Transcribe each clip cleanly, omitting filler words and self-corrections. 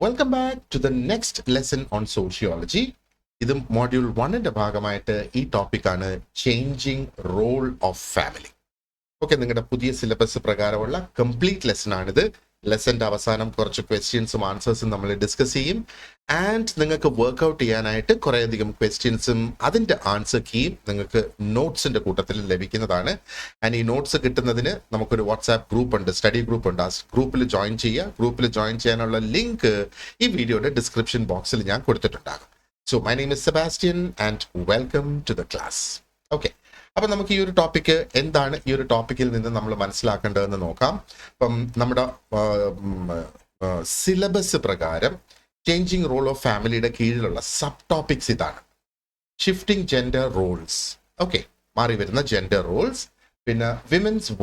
Welcome back to the next lesson on sociology. ഇത് module 1-ന്റെ ഭാഗമായിട്ട് ഈ ടോപ്പിക്കാണ് changing role of family. Okay, നിങ്ങളുടെ പുതിയ സിലബസ് പ്രകാരമുള്ള കംപ്ലീറ്റ് ലെസൺ ആണിത്. ലെസന്റെ അവസാനം കുറച്ച് ക്വസ്റ്റ്യൻസും ആൻസേഴ്സും നമ്മൾ ഡിസ്കസ് ചെയ്യും. ആൻഡ് നിങ്ങൾക്ക് വർക്ക്ഔട്ട് ചെയ്യാനായിട്ട് കുറേയധികം ക്വസ്റ്റ്യൻസും അതിൻ്റെ ആൻസർ കീയും നിങ്ങൾക്ക് നോട്ട്സിന്റെ കൂട്ടത്തിൽ ലഭിക്കുന്നതാണ്. ആൻഡ് ഈ നോട്ട്സ് കിട്ടുന്നതിന് നമുക്കൊരു വാട്സാപ്പ് ഗ്രൂപ്പ് ഉണ്ട്, സ്റ്റഡി ഗ്രൂപ്പ് ഉണ്ട്. ആ ഗ്രൂപ്പിൽ ജോയിൻ ചെയ്യുക. ഗ്രൂപ്പിൽ ജോയിൻ ചെയ്യാനുള്ള ലിങ്ക് ഈ വീഡിയോയുടെ ഡിസ്ക്രിപ്ഷൻ ബോക്സിൽ ഞാൻ കൊടുത്തിട്ടുണ്ടാകും. So my name is Sebastian and welcome to the class. Okay, അപ്പം നമുക്ക് ഈ ഒരു ടോപ്പിക്ക് എന്താണ്, ഈ ഒരു ടോപ്പിക്കിൽ നിന്ന് നമ്മൾ മനസ്സിലാക്കേണ്ടതെന്ന് നോക്കാം. അപ്പം നമ്മുടെ സിലബസ് പ്രകാരം ചേഞ്ചിങ് റോൾ ഓഫ് ഫാമിലിയുടെ കീഴിലുള്ള സബ് ടോപ്പിക്സ് ഇതാണ്: ഷിഫ്റ്റിംഗ് ജെൻഡർ റോൾസ്, ഓക്കെ, മാറി വരുന്ന ജെൻഡർ റോൾസ്. പിന്നെ വിമൻസ്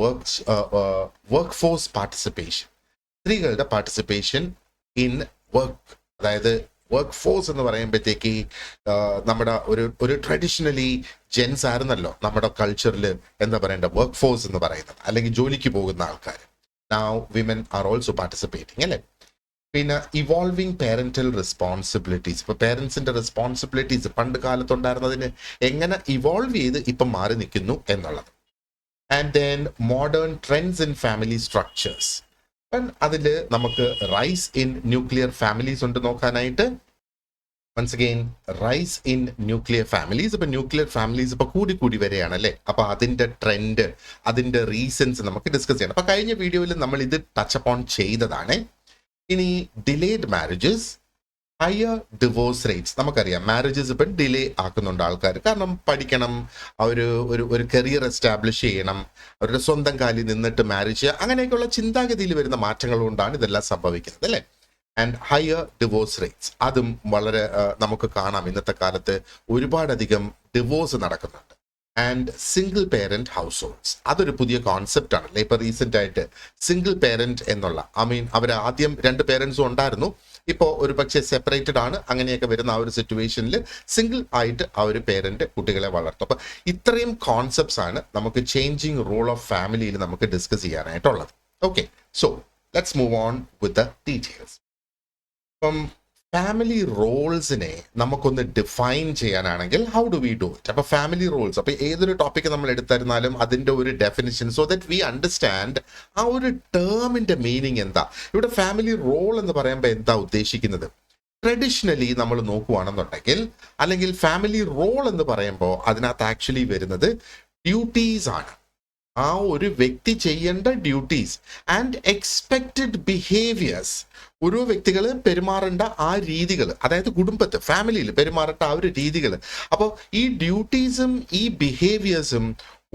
വർക്ക് ഫോഴ്സ് പാർട്ടിസിപ്പേഷൻ, സ്ത്രീകളുടെ പാർട്ടിസിപ്പേഷൻ ഇൻ വർക്ക്. അതായത് വർക്ക് ഫോഴ്സ് എന്ന് പറയുമ്പോഴത്തേക്ക് നമ്മുടെ ഒരു ട്രഡീഷണലി ജെൻസ് ആയിരുന്നല്ലോ നമ്മുടെ കൾച്ചറിൽ എന്താ പറയേണ്ട വർക്ക് ഫോഴ്സ് എന്ന് പറയുന്നത്, അല്ലെങ്കിൽ ജോലിക്ക് പോകുന്ന ആൾക്കാർ. Now women are also participating, അല്ലേ? പിന്നെ ഇവോൾവിംഗ് പേരന്റൽ റെസ്പോൺസിബിലിറ്റീസ്. ഇപ്പൊ പേരൻസിന്റെ റെസ്പോൺസിബിലിറ്റീസ് പണ്ട് കാലത്തുണ്ടായിരുന്നതിന് എങ്ങനെ ഇവോൾവ് ചെയ്ത് ഇപ്പം മാറി നിൽക്കുന്നു എന്നുള്ളത്. And then modern trends in family structures. അതിൽ നമുക്ക് റൈസ് ഇൻ ന്യൂക്ലിയർ ഫാമിലീസ് ഉണ്ട് നോക്കാനായിട്ട്. Once again rise in nuclear families. ഇപ്പൊ ന്യൂക്ലിയർ ഫാമിലീസ് ഇപ്പൊ കൂടി വരികയാണ്, അല്ലേ? അപ്പൊ അതിന്റെ ട്രെൻഡ്, അതിന്റെ റീസൺസ് നമുക്ക് ഡിസ്കസ് ചെയ്യണം. അപ്പൊ കഴിഞ്ഞ വീഡിയോയിൽ നമ്മൾ ഇത് ടച്ച് അപ്പോൺ ചെയ്തതാണ്. ഇനി delayed marriages, higher divorce rates. നമുക്കറിയാം മാരേജസ് ഇപ്പം ഡിലേ ആക്കുന്നുണ്ട് ആൾക്കാർ. കാരണം പഠിക്കണം, ഒരു കരിയർ എസ്റ്റാബ്ലിഷ് ചെയ്യണം, അവരുടെ സ്വന്തം കാലിൽ നിന്നിട്ട് മാരേജ് ചെയ്യുക, അങ്ങനെയൊക്കെയുള്ള ചിന്താഗതിയിൽ വരുന്ന മാറ്റങ്ങൾ കൊണ്ടാണ് ഇതെല്ലാം സംഭവിക്കുന്നത്, അല്ലേ? ആൻഡ് ഹയർ ഡിവോഴ്സ് റേറ്റ്സ്, അതും വളരെ നമുക്ക് കാണാം ഇന്നത്തെ കാലത്ത് ഒരുപാടധികം ഡിവോഴ്സ് നടക്കുന്നുണ്ട്. And single parent house holds, അതൊരു പുതിയ കോൺസെപ്റ്റ് ആണ്, അല്ലെ? ഇപ്പൊ റീസെന്റ് ആയിട്ട് സിംഗിൾ പേരന്റ് എന്നുള്ള, അവർ ആദ്യം 2 പേരൻസും ഉണ്ടായിരുന്നു, ഇപ്പോൾ ഒരു പക്ഷേ സെപ്പറേറ്റഡ് ആണ്. അങ്ങനെയൊക്കെ വരുന്ന ആ ഒരു സിറ്റുവേഷനിൽ സിംഗിൾ ആയിട്ട് ആ ഒരു പേരന്റ് കുട്ടികളെ വളർത്തും. അപ്പൊ ഇത്രയും കോൺസെപ്റ്റ്സ് ആണ് നമുക്ക് ചേഞ്ചിങ് റോൾ ഓഫ് ഫാമിലിയിൽ നമുക്ക് ഡിസ്കസ് ചെയ്യാനായിട്ടുള്ളത്. Okay, so let's move on with the details. അപ്പം ഫാമിലി റോൾസിനെ നമുക്കൊന്ന് ഡിഫൈൻ ചെയ്യാനാണെങ്കിൽ how do we do it? അപ്പൊ ഫാമിലി റോൾസ്, അപ്പൊ ഏതൊരു ടോപ്പിക്ക് നമ്മൾ എടുത്തായിരുന്നാലും അതിന്റെ ഒരു definition, so that we understand ആ ഒരു ടേമിന്റെ മീനിങ് എന്താ. ഇവിടെ ഫാമിലി റോൾ എന്ന് പറയുമ്പോൾ എന്താ ഉദ്ദേശിക്കുന്നത്? ട്രഡീഷണലി നമ്മൾ നോക്കുകയാണെന്നുണ്ടെങ്കിൽ, അല്ലെങ്കിൽ ഫാമിലി റോൾ എന്ന് പറയുമ്പോൾ അതിനകത്ത് ആക്ച്വലി വരുന്നത് ഡ്യൂട്ടീസ് ആണ്. ആ ഒരു വ്യക്തി ചെയ്യേണ്ട ഡ്യൂട്ടീസ് ആൻഡ് എക്സ്പെക്റ്റഡ് ബിഹേവിയേഴ്സ്. ഓരോ വ്യക്തികൾ പെരുമാറേണ്ട ആ രീതികൾ, അതായത് കുടുംബത്ത് ഫാമിലിയിൽ പെരുമാറേണ്ട ആ ഒരു രീതികൾ. അപ്പോൾ ഈ ഡ്യൂട്ടീസും ഈ ബിഹേവിയേഴ്സും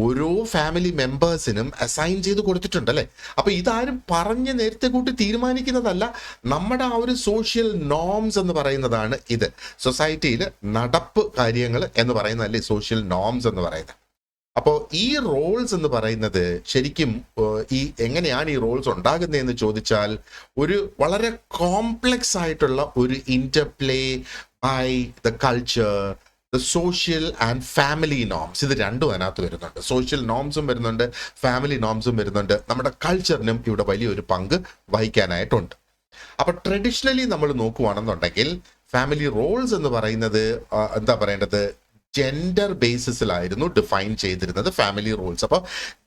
ഓരോ ഫാമിലി മെമ്പേഴ്സിനും അസൈൻ ചെയ്ത് കൊടുത്തിട്ടുണ്ട്, അല്ലേ? അപ്പൊ ഇതാരും പറഞ്ഞ് നേരത്തെ കൂട്ടി തീരുമാനിക്കുന്നതല്ല. നമ്മുടെ ആ ഒരു സോഷ്യൽ നോംസ് എന്ന് പറയുന്നതാണ് ഇത്. സൊസൈറ്റിയിൽ നടപ്പ് കാര്യങ്ങൾ എന്ന് പറയുന്നതല്ലേ സോഷ്യൽ നോംസ് എന്ന് പറയുന്നത്. അപ്പോൾ ഈ റോൾസ് എന്ന് പറയുന്നത് ശരിക്കും എങ്ങനെയാണ് ഈ റോൾസ് ഉണ്ടാകുന്നതെന്ന് ചോദിച്ചാൽ, ഒരു വളരെ കോംപ്ലക്സ് ആയിട്ടുള്ള ഒരു interplay by the culture, the social and family norms. ഇത് രണ്ടും അതിനകത്ത് വരുന്നുണ്ട്. സോഷ്യൽ നോംസും വരുന്നുണ്ട്, ഫാമിലി നോംസും വരുന്നുണ്ട്. നമ്മുടെ കൾച്ചറിനും ഇവിടെ വലിയൊരു പങ്ക് വഹിക്കാനായിട്ടുണ്ട്. അപ്പൊ ട്രഡീഷണലി നമ്മൾ നോക്കുകയാണെന്നുണ്ടെങ്കിൽ ഫാമിലി റോൾസ് എന്ന് പറയുന്നത് എന്താ പറയേണ്ടത്, ജെൻഡർ ബേസിസിലായിരുന്നു ഡിഫൈൻ ചെയ്തിരുന്നത് ഫാമിലി റോൾസ്. അപ്പോൾ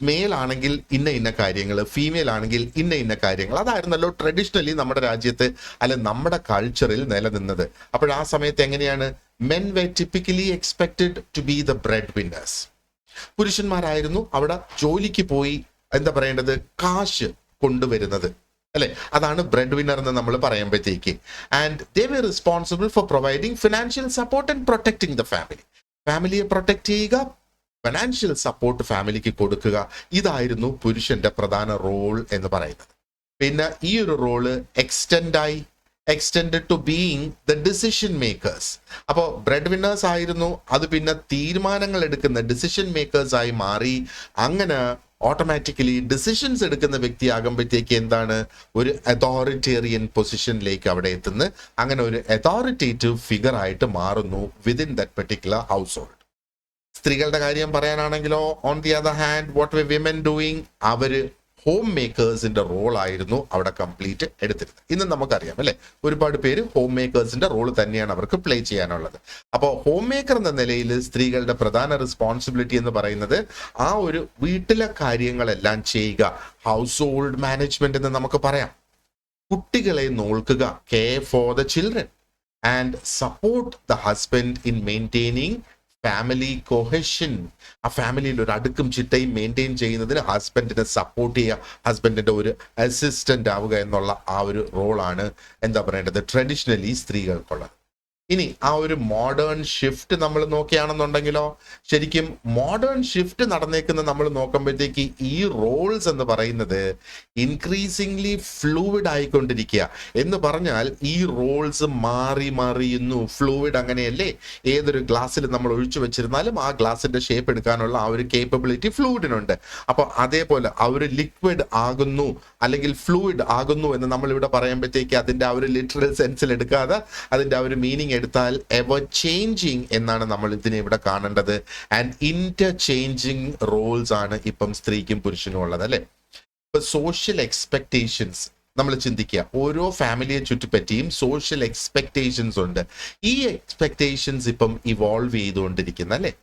മെയിൽ ആണെങ്കിൽ ഇന്ന കാര്യങ്ങൾ, ഫീമെയിൽ ആണെങ്കിൽ ഇന്ന കാര്യങ്ങൾ. അതായിരുന്നല്ലോ ട്രഡീഷണലി നമ്മുടെ രാജ്യത്ത് അല്ലെ നമ്മുടെ കൾച്ചറിൽ നിലനിന്നത്. അപ്പോൾ ആ സമയത്ത് എങ്ങനെയാണ്? Men were typically expected to be the breadwinners. പുരുഷന്മാരായിരുന്നു അവിടെ ജോലിക്ക് പോയി എന്താ പറയേണ്ടത്, കാശ് കൊണ്ടുവരുന്നത്, അല്ലെ? അതാണ് ബ്രെഡ് വിന്നർ എന്ന് നമ്മൾ പറയുമ്പോഴത്തേക്ക്. And they were responsible for providing financial support and protecting the family. ഫാമിലിയെ പ്രൊട്ടക്ട് ചെയ്യുക, ഫിനാൻഷ്യൽ സപ്പോർട്ട് ഫാമിലിക്ക് കൊടുക്കുക, ഇതായിരുന്നു പുരുഷന്റെ പ്രധാന റോൾ എന്ന് പറയുന്നത്. പിന്നെ ഈ ഒരു role extend to being the decision makers. അപ്പോൾ ബ്രെഡ് വിന്നേഴ്സ് ആയിരുന്നു, അത് പിന്നെ തീരുമാനങ്ങൾ എടുക്കുന്ന ഡിസിഷൻ മേക്കേഴ്സ് ആയി മാറി. അങ്ങനെ ഓട്ടോമാറ്റിക്കലി ഡിസിഷൻസ് എടുക്കുന്ന വ്യക്തിയാകുമ്പോഴത്തേക്ക് എന്താണ്, ഒരു അതോറിറ്റേറിയൻ പൊസിഷനിലേക്ക് അവിടെ എത്തുന്നു. അങ്ങനെ ഒരു അതോറിറ്റേറ്റീവ് ഫിഗർ ആയിട്ട് മാറുന്നു within that particular household. സ്ത്രീകളുടെ കാര്യം പറയാനാണെങ്കിലോ, on the other hand what were women doing, അവര് ഹോം മേക്കേഴ്സിന്റെ റോൾ ആയിരുന്നു അവിടെ കംപ്ലീറ്റ് എടുത്തിരുന്നത്. ഇന്ന് നമുക്കറിയാം അല്ലെ, ഒരുപാട് പേര് ഹോം മേക്കേഴ്സിന്റെ റോൾ തന്നെയാണ് അവർക്ക് പ്ലേ ചെയ്യാനുള്ളത്. അപ്പോൾ ഹോം മേക്കർ എന്ന നിലയിൽ സ്ത്രീകളുടെ പ്രധാന റെസ്പോൺസിബിലിറ്റി എന്ന് പറയുന്നത് ആ ഒരു വീട്ടിലെ കാര്യങ്ങളെല്ലാം ചെയ്യുക, ഹൗസ് ഹോൾഡ് മാനേജ്മെന്റ് എന്ന് നമുക്ക് പറയാം. കുട്ടികളെ നോക്കുക, care for the children and support the husband in maintaining family cohesion. ആ ഫാമിലിയിൽ ഒരു അടുക്കും ചിട്ടയും മെയിൻറ്റെയിൻ ചെയ്യുന്നതിന് ഹസ്ബൻഡിനെ സപ്പോർട്ട് ചെയ്യുക, ഹസ്ബൻഡിന്റെ ഒരു അസിസ്റ്റന്റ് ആവുക എന്നുള്ള ആ ഒരു റോളാണ് എന്താ പറയേണ്ടത് ട്രഡീഷണലി സ്ത്രീകൾക്കുള്ളത്. ഇനി ആ ഒരു മോഡേൺ ഷിഫ്റ്റ് നമ്മൾ നോക്കുകയാണെന്നുണ്ടെങ്കിലോ, ശരിക്കും മോഡേൺ ഷിഫ്റ്റ് നടന്നേക്കുന്ന നമ്മൾ നോക്കുമ്പോഴത്തേക്ക് ഈ റോൾസ് എന്ന് പറയുന്നത് ഇൻക്രീസിംഗ്ലി ഫ്ലൂയിഡ് ആയിക്കൊണ്ടിരിക്കുക. എന്ന് പറഞ്ഞാൽ ഈ റോൾസ് മാറി മറിയുന്നു. ഫ്ലൂയിഡ് അങ്ങനെയല്ലേ, ഏതൊരു ഗ്ലാസ്സിൽ നമ്മൾ ഒഴിച്ചു വെച്ചിരുന്നാലും ആ ഗ്ലാസിന്റെ ഷേപ്പ് എടുക്കാനുള്ള ആ ഒരു കേപ്പബിലിറ്റി ഫ്ലൂയിഡിനുണ്ട്. അപ്പോൾ അതേപോലെ ആ ഒരു ലിക്വിഡ് ആകുന്നു അല്ലെങ്കിൽ ഫ്ലൂയിഡ് ആകുന്നു എന്ന് നമ്മൾ ഇവിടെ പറയുമ്പോഴത്തേക്ക് അതിന്റെ ആ ഒരു ലിറ്ററൽ സെൻസിൽ എടുക്കാതെ അതിന്റെ ആ ഒരു മീനിങ് എടുത്താൽ എവർ ചേഞ്ചിങ് എന്നാണ് നമ്മൾ ഇതിനെ ഇവിടെ കാണേണ്ടത്. ആൻഡ് ഇന്റർ ചേഞ്ചിങ് റോൾസ് ആണ് ഇപ്പം സ്ത്രീക്കും പുരുഷനും ഉള്ളത് അല്ലെ. ഇപ്പൊ സോഷ്യൽ എക്സ്പെക്ടേഷൻസ് നമ്മൾ ചിന്തിക്കുക, ഓരോ ഫാമിലിയെ ചുറ്റിപ്പറ്റിയും സോഷ്യൽ എക്സ്പെക്ടേഷൻസ് ഉണ്ട്. ഈ എക്സ്പെക്ടേഷൻസ് ഇപ്പം ഇവോൾവ് ചെയ്തുകൊണ്ടിരിക്കുന്ന അല്ലെ.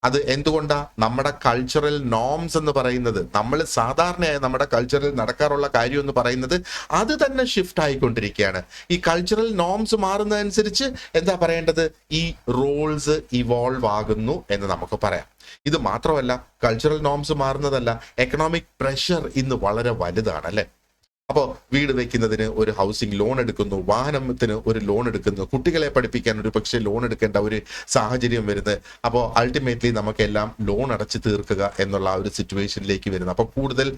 അത് എന്തുകൊണ്ടാ? നമ്മുടെ കൾച്ചറൽ നോംസ് എന്ന് പറയുന്നത്, നമ്മൾ സാധാരണയായി നമ്മുടെ കൾച്ചറിൽ നടക്കാറുള്ള കാര്യം എന്ന് പറയുന്നത് അത് തന്നെ ഷിഫ്റ്റ് ആയിക്കൊണ്ടിരിക്കുകയാണ്. ഈ കൾച്ചറൽ നോംസ് മാറുന്നതനുസരിച്ച് എന്താ പറയേണ്ടത്, ഈ റോൾസ് ഇവോൾവ് ആകുന്നു എന്ന് നമുക്ക് പറയാം. ഇത് മാത്രമല്ല, കൾച്ചറൽ നോംസ് മാറുന്നതല്ല, എക്കണോമിക് പ്രഷർ ഇന്ന് വളരെ വലുതാണ് അല്ലെ. അപ്പോൾ വീട് വെക്കുന്നതിന് ഒരു ഹൗസിംഗ് ലോൺ എടുക്കുന്നു, വാഹനത്തിന് ഒരു ലോൺ എടുക്കുന്നു, കുട്ടികളെ പഠിപ്പിക്കാൻ ഒരു പക്ഷേ ലോൺ എടുക്കേണ്ട ഒരു സാഹചര്യം വരുന്നത്. അപ്പോൾ അൾട്ടിമേറ്റ്ലി നമുക്കെല്ലാം ലോൺ അടച്ചു തീർക്കുക എന്നുള്ള ആ ഒരു സിറ്റുവേഷനിലേക്ക് വരുന്നത്. അപ്പോൾ കൂടുതൽ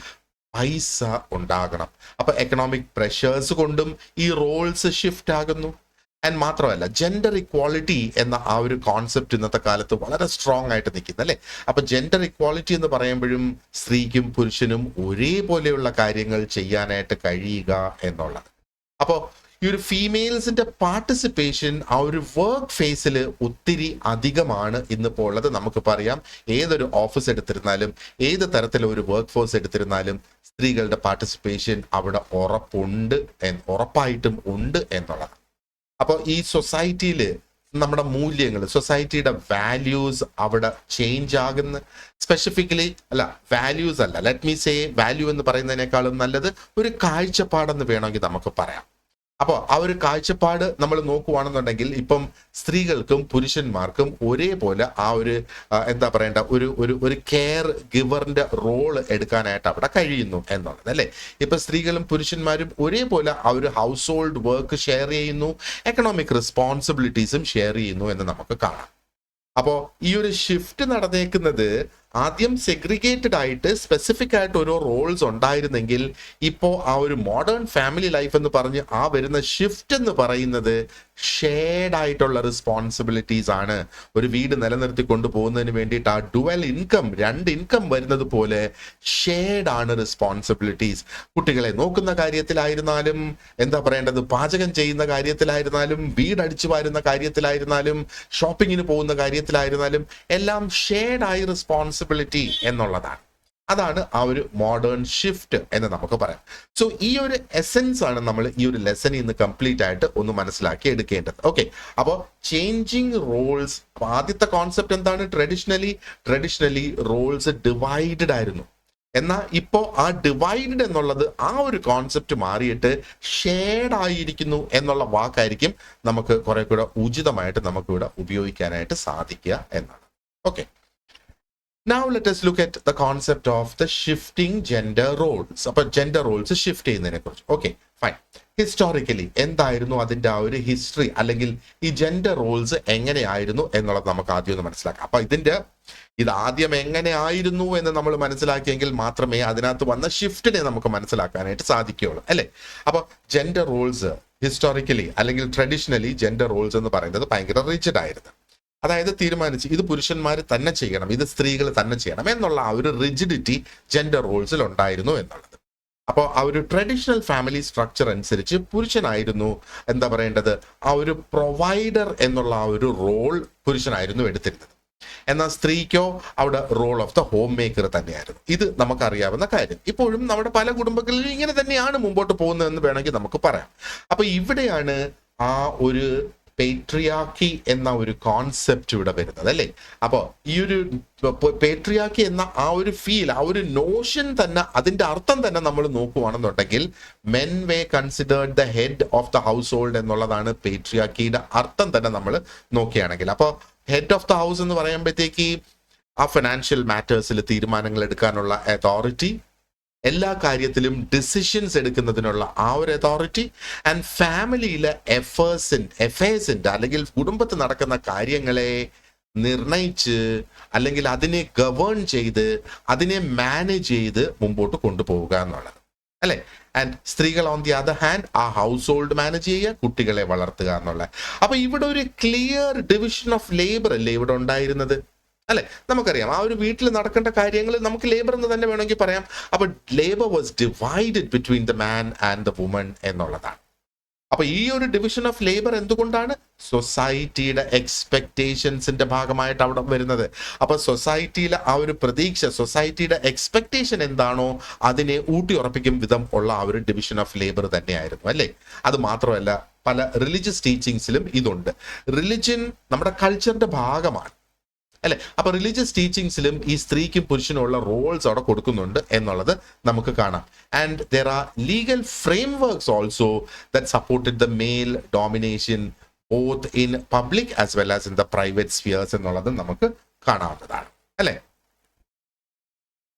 പൈസ ഉണ്ടാകണം. അപ്പൊ എക്കണോമിക് പ്രഷേഴ്സ് കൊണ്ടും ഈ റോൾസ് ഷിഫ്റ്റ് ആകുന്നു. ആൻഡ് മാത്രമല്ല, ജെൻഡർ ഇക്വാളിറ്റി എന്ന ആ ഒരു കോൺസെപ്റ്റ് ഇന്നത്തെ കാലത്ത് വളരെ സ്ട്രോങ് ആയിട്ട് നിൽക്കുന്നു അല്ലെ. അപ്പൊ ജെൻഡർ ഇക്വാളിറ്റി എന്ന് പറയുമ്പോഴും സ്ത്രീക്കും പുരുഷനും ഒരേപോലെയുള്ള കാര്യങ്ങൾ ചെയ്യാനായിട്ട് കഴിയുക എന്നുള്ളത്. അപ്പോൾ ഈ ഒരു ഫീമെയിൽസിന്റെ പാർട്ടിസിപ്പേഷൻ ആ ഒരു വർക്ക് ഫേസിൽ ഒത്തിരി അധികമാണ് ഇന്നിപ്പോൾ ഉള്ളത്. നമുക്കിപ്പോൾ അറിയാം, ഏതൊരു ഓഫീസ് എടുത്തിരുന്നാലും ഏത് തരത്തിലുള്ള ഒരു വർക്ക് ഫോഴ്സ് എടുത്തിരുന്നാലും സ്ത്രീകളുടെ പാർട്ടിസിപ്പേഷൻ അവിടെ ഉറപ്പായിട്ടും ഉണ്ട് എന്നുള്ളത്. അപ്പോൾ ഈ സൊസൈറ്റിയിൽ നമ്മുടെ മൂല്യങ്ങൾ, സൊസൈറ്റിയുടെ വാല്യൂസ് അവിടെ ചേഞ്ച് ആകുന്ന, സ്പെസിഫിക്കലി അല്ല വാല്യൂസ് അല്ല, ലെറ്റ് മീ സേ വാല്യൂ എന്ന് പറയുന്നതിനേക്കാളും നല്ലത് ഒരു കാഴ്ചപ്പാടെന്ന് വേണമെങ്കിൽ നമുക്ക് പറയാം. അപ്പോൾ ആ ഒരു കാഴ്ചപ്പാട് നമ്മൾ നോക്കുവാണെന്നുണ്ടെങ്കിൽ ഇപ്പം സ്ത്രീകൾക്കും പുരുഷന്മാർക്കും ഒരേപോലെ ആ ഒരു എന്താ പറയേണ്ട ഒരു കെയർ ഗിവറിന്റെ റോള് എടുക്കാനായിട്ട് അവിടെ കഴിയുന്നു എന്നുള്ളത് അല്ലേ. ഇപ്പൊ സ്ത്രീകളും പുരുഷന്മാരും ഒരേപോലെ ആ ഒരു ഹൗസ് ഹോൾഡ് വർക്ക് ഷെയർ ചെയ്യുന്നു, എക്കണോമിക് റെസ്പോൺസിബിലിറ്റീസും ഷെയർ ചെയ്യുന്നു എന്ന് നമുക്ക് കാണാം. അപ്പോൾ ഈ ഒരു ഷിഫ്റ്റ് നടന്നേക്കുന്നത് ആദ്യം സെഗ്രിഗേറ്റഡ് ആയിട്ട് സ്പെസിഫിക് ആയിട്ട് ഓരോ റോൾസ് ഉണ്ടായിരുന്നെങ്കിൽ ഇപ്പോൾ ആ ഒരു മോഡേൺ ഫാമിലി ലൈഫ് എന്ന് പറഞ്ഞ് ആ വരുന്ന ഷിഫ്റ്റ് എന്ന് പറയുന്നത് ഷെയർഡ് ആയിട്ടുള്ള റെസ്പോൺസിബിലിറ്റീസ് ആണ്. ഒരു വീട് നിലനിർത്തി കൊണ്ടുപോകുന്നതിന് വേണ്ടിയിട്ട് ആ ഡുവൽ ഇൻകം, രണ്ട് ഇൻകം വരുന്നത് പോലെ ഷെയർഡ് ആണ് റെസ്പോൺസിബിലിറ്റീസ്. കുട്ടികളെ നോക്കുന്ന കാര്യത്തിലായിരുന്നാലും, എന്താ പറയേണ്ടത്, പാചകം ചെയ്യുന്ന കാര്യത്തിലായിരുന്നാലും, വീടടിച്ചു വാരുന്ന കാര്യത്തിലായിരുന്നാലും, ഷോപ്പിങ്ങിന് പോകുന്ന കാര്യത്തിലായിരുന്നാലും എല്ലാം ഷെയർഡ് ആയി റെസ്പോൺസിബിലിറ്റി എന്നുള്ളതാണ്. അതാണ് ആ ഒരു മോഡേൺ ഷിഫ്റ്റ് എന്ന് നമുക്ക് പറയാം. സോ ഈ ഒരു എസെൻസ് ആണ് നമ്മൾ ഈ ഒരു ലെസൺ ഇന്ന് കംപ്ലീറ്റ് ആയിട്ട് ഒന്ന് മനസ്സിലാക്കി എടുക്കേണ്ടത്. ഓക്കെ, അപ്പോൾ ചേഞ്ചിങ് റോൾസ്. ആദ്യത്തെ കോൺസെപ്റ്റ് എന്താണ്? ട്രഡീഷണലി റോൾസ് ഡിവൈഡഡ് ആയിരുന്നു. എന്നാൽ ഇപ്പോൾ ആ ഡിവൈഡഡ് എന്നുള്ളത് ആ ഒരു കോൺസെപ്റ്റ് മാറിയിട്ട് ഷെയർഡ് ആയിരിക്കുന്നു എന്നുള്ള വാക്കായിരിക്കും നമുക്ക് കുറെ കൂടെ ഉചിതമായിട്ട് നമുക്കിവിടെ ഉപയോഗിക്കാനായിട്ട് സാധിക്കുക എന്നാണ്. Okay, now let us look at the concept of the shifting gender roles. അപ്പോൾ ജെൻഡർ റോൾസ് ഷിഫ്റ്റ് ചെയ്യുന്നതിനെ കുറിച്ച്. Okay, fine. ഹിസ്റ്റോറിക്കലി എന്തായിരുന്നു അതിന്റെ ആ ഒരു ഹിസ്റ്ററി, അല്ലെങ്കിൽ ഈ ജെൻഡർ റോൾസ് എങ്ങനെയായിരുന്നു എന്നുള്ളത് നമുക്ക് ആദ്യം ഒന്ന് മനസ്സിലാക്കാം. അപ്പൊ ഇത് ആദ്യം എങ്ങനെ ആയിരുന്നു എന്ന് നമ്മൾ മനസ്സിലാക്കിയെങ്കിൽ മാത്രമേ അതിനകത്ത് വന്ന ഷിഫ്റ്റിനെ നമുക്ക് മനസ്സിലാക്കാനായിട്ട് സാധിക്കുകയുള്ളൂ അല്ലെ. അപ്പൊ ജെൻഡർ റോൾസ് ഹിസ്റ്റോറിക്കലി അല്ലെങ്കിൽ ട്രഡീഷണലി ജെൻഡർ റോൾസ് എന്ന് പറയുന്നത് ഭയങ്കര റിജിഡ് ആയിരുന്നു. അതായത് തീരുമാനിച്ച് ഇത് പുരുഷന്മാർ തന്നെ ചെയ്യണം, ഇത് സ്ത്രീകൾ തന്നെ ചെയ്യണം എന്നുള്ള ആ ഒരു റിജിഡിറ്റി ജെൻഡർ റോൾസിൽ ഉണ്ടായിരുന്നു എന്നുള്ളത്. അപ്പോൾ ആ ഒരു ട്രഡീഷണൽ ഫാമിലി സ്ട്രക്ചർ അനുസരിച്ച് പുരുഷനായിരുന്നു എന്താ പറയേണ്ടത്, ആ ഒരു പ്രൊവൈഡർ എന്നുള്ള ആ ഒരു റോൾ പുരുഷനായിരുന്നു എടുത്തിരുന്നത്. എന്നാൽ സ്ത്രീക്കോ അവിടെ role of the home maker തന്നെയായിരുന്നു. ഇത് നമുക്കറിയാവുന്ന കാര്യം. ഇപ്പോഴും നമ്മുടെ പല കുടുംബങ്ങളിലും ഇങ്ങനെ തന്നെയാണ് മുമ്പോട്ട് പോകുന്നതെന്ന് വേണമെങ്കിൽ നമുക്ക് പറയാം. അപ്പൊ ഇവിടെയാണ് ആ ഒരു പേട്രിയാക്കി എന്ന ഒരു കോൺസെപ്റ്റ് ഇവിടെ വരുന്നത് അല്ലേ. അപ്പോൾ ഈ ഒരു പേട്രിയാക്കി എന്ന ആ ഒരു ഫീൽ, ആ ഒരു നോഷൻ തന്നെ, അതിന്റെ അർത്ഥം തന്നെ നമ്മൾ നോക്കുവാണെന്നുണ്ടെങ്കിൽ men were considered the head of the household എന്നുള്ളതാണ് പേട്രിയാക്കിയുടെ അർത്ഥം തന്നെ നമ്മൾ നോക്കുകയാണെങ്കിൽ. അപ്പോൾ ഹെഡ് ഓഫ് ദ ഹൗസ് എന്ന് പറയുമ്പോഴത്തേക്ക് ആ ഫിനാൻഷ്യൽ മാറ്റേഴ്സിൽ തീരുമാനങ്ങൾ എടുക്കാനുള്ള അതോറിറ്റി, എല്ലാ കാര്യത്തിലും ഡിസിഷൻസ് എടുക്കുന്നതിനുള്ള ആ ഒരു അതോറിറ്റി, ആൻഡ് ഫാമിലിയിലെ എഫേഴ്സിന്റെ അല്ലെങ്കിൽ കുടുംബത്തിൽ നടക്കുന്ന കാര്യങ്ങളെ നിർണയിച്ച് അല്ലെങ്കിൽ അതിനെ ഗവേൺ ചെയ്ത് അതിനെ മാനേജ് ചെയ്ത് മുമ്പോട്ട് കൊണ്ടുപോവുക എന്നുള്ളത് അല്ലെ. ആൻഡ് സ്ത്രീകൾ ഓൺ ദി അതർ ഹാൻഡ് ആ ഹൗസ് ഹോൾഡ് മാനേജ് ചെയ്യുക, കുട്ടികളെ വളർത്തുക എന്നുള്ള. അപ്പൊ ഇവിടെ ഒരു ക്ലിയർ ഡിവിഷൻ ഓഫ് ലേബർ അല്ലേ ഇവിടെ ഉണ്ടായിരുന്നത് അല്ലെ. നമുക്കറിയാം ആ ഒരു വീട്ടിൽ നടക്കേണ്ട കാര്യങ്ങൾ നമുക്ക് ലേബർ എന്ന് തന്നെ വേണമെങ്കിൽ പറയാം. അപ്പൊ labour was divided between the man and the woman എന്നുള്ളതാണ്. അപ്പൊ ഈ ഒരു ഡിവിഷൻ ഓഫ് ലേബർ എന്തുകൊണ്ടാണ്? സൊസൈറ്റിയുടെ എക്സ്പെക്ടേഷൻസിന്റെ ഭാഗമായിട്ട് അവിടെ വരുന്നത്. അപ്പൊ സൊസൈറ്റിയിലെ ആ ഒരു പ്രതീക്ഷ, സൊസൈറ്റിയുടെ എക്സ്പെക്ടേഷൻ എന്താണോ അതിനെ ഊട്ടി ഉറപ്പിക്കും വിധം ഉള്ള ആ ഒരു ഡിവിഷൻ ഓഫ് ലേബർ തന്നെയായിരുന്നു അല്ലേ. അത് മാത്രമല്ല, പല റിലീജിയസ് ടീച്ചിങ്സിലും ഇതുണ്ട്. റിലിജിയൻ നമ്മുടെ കൾച്ചറിന്റെ ഭാഗമാണ് അല്ലെ. അപ്പൊ റിലീജിയസ് ടീച്ചിങ്സിലും ഈ സ്ത്രീക്കും പുരുഷനും ഉള്ള റോൾസ് അവിടെ കൊടുക്കുന്നുണ്ട് എന്നുള്ളത് നമുക്ക് കാണാം. And there are legal frameworks also that supported the male domination both in public as well as in the private spheres എന്നുള്ളത് നമുക്ക് കാണാവുന്നതാണ് അല്ലെ.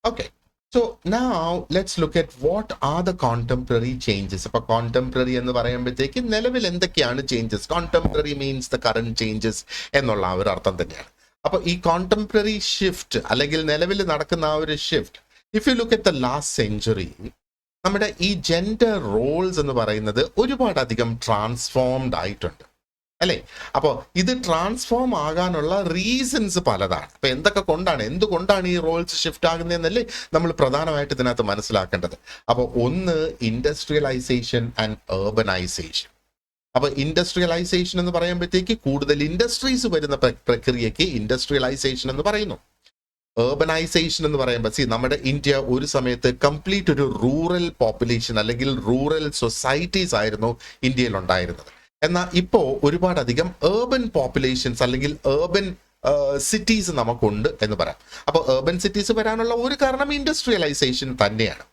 Okay, so now let's look at what are the contemporary changes. അപ്പൊ contemporary എന്ന് പറയുമ്പോഴത്തേക്ക് നിലവിൽ എന്തൊക്കെയാണ് changes? Contemporary means the current changes എന്നുള്ള ആ ഒരു അർത്ഥം തന്നെയാണ്. അപ്പൊ ഈ കോണ്ടംപററി ഷിഫ്റ്റ് അല്ലെങ്കിൽ നിലവിൽ നടക്കുന്ന ആ ഒരു shift, if you look at the last century, നമ്മുടെ ഈ ജെൻഡർ റോൾസ് എന്ന് പറയുന്നത് ഒരുപാടധികം ട്രാൻസ്ഫോംഡ് ആയിട്ടുണ്ട് അല്ലെ. അപ്പോൾ ഇത് ട്രാൻസ്ഫോം ആകാനുള്ള റീസൺസ് പലതാണ്. അപ്പൊ എന്തുകൊണ്ടാണ് ഈ റോൾസ് ഷിഫ്റ്റ് ആകുന്നതെന്നല്ലേ നമ്മൾ പ്രധാനമായിട്ട് ഇതിനകത്ത് മനസ്സിലാക്കേണ്ടത്. അപ്പോൾ ഒന്ന്, ഇൻഡസ്ട്രിയലൈസേഷൻ ആൻഡ് ഏർബനൈസേഷൻ. അപ്പൊ ഇൻഡസ്ട്രിയലൈസേഷൻ എന്ന് പറയുമ്പോഴത്തേക്ക് കൂടുതൽ ഇൻഡസ്ട്രീസ് വരുന്ന പ്രക്രിയയ്ക്ക് ഇൻഡസ്ട്രിയലൈസേഷൻ എന്ന് പറയുന്നു. ഏർബനൈസേഷൻ എന്ന് പറയുമ്പോൾ നമ്മുടെ ഇന്ത്യ ഒരു സമയത്ത് കംപ്ലീറ്റ് ഒരു റൂറൽ പോപ്പുലേഷൻ അല്ലെങ്കിൽ റൂറൽ സൊസൈറ്റീസ് ആയിരുന്നു ഇന്ത്യയിൽ ഉണ്ടായിരുന്നത്. എന്നാൽ ഇപ്പോൾ ഒരുപാടധികം ഏർബൻ പോപ്പുലേഷൻസ് അല്ലെങ്കിൽ ഏർബൻ സിറ്റീസ് നമുക്കുണ്ട് എന്ന് പറയാം. അപ്പോൾ ഏർബൻ സിറ്റീസ് വരാനുള്ള ഒരു കാരണം ഇൻഡസ്ട്രിയലൈസേഷൻ തന്നെയാണ്.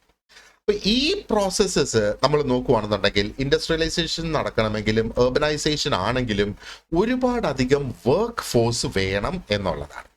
അപ്പൊ ഈ പ്രോസസ്സസ് നമ്മൾ നോക്കുകയാണെന്നുണ്ടെങ്കിൽ ഇൻഡസ്ട്രിയലൈസേഷൻ നടക്കണമെങ്കിലും ഏർബനൈസേഷൻ ആണെങ്കിലും ഒരുപാടധികം വർക്ക് ഫോഴ്സ് വേണം എന്നുള്ളതാണ്.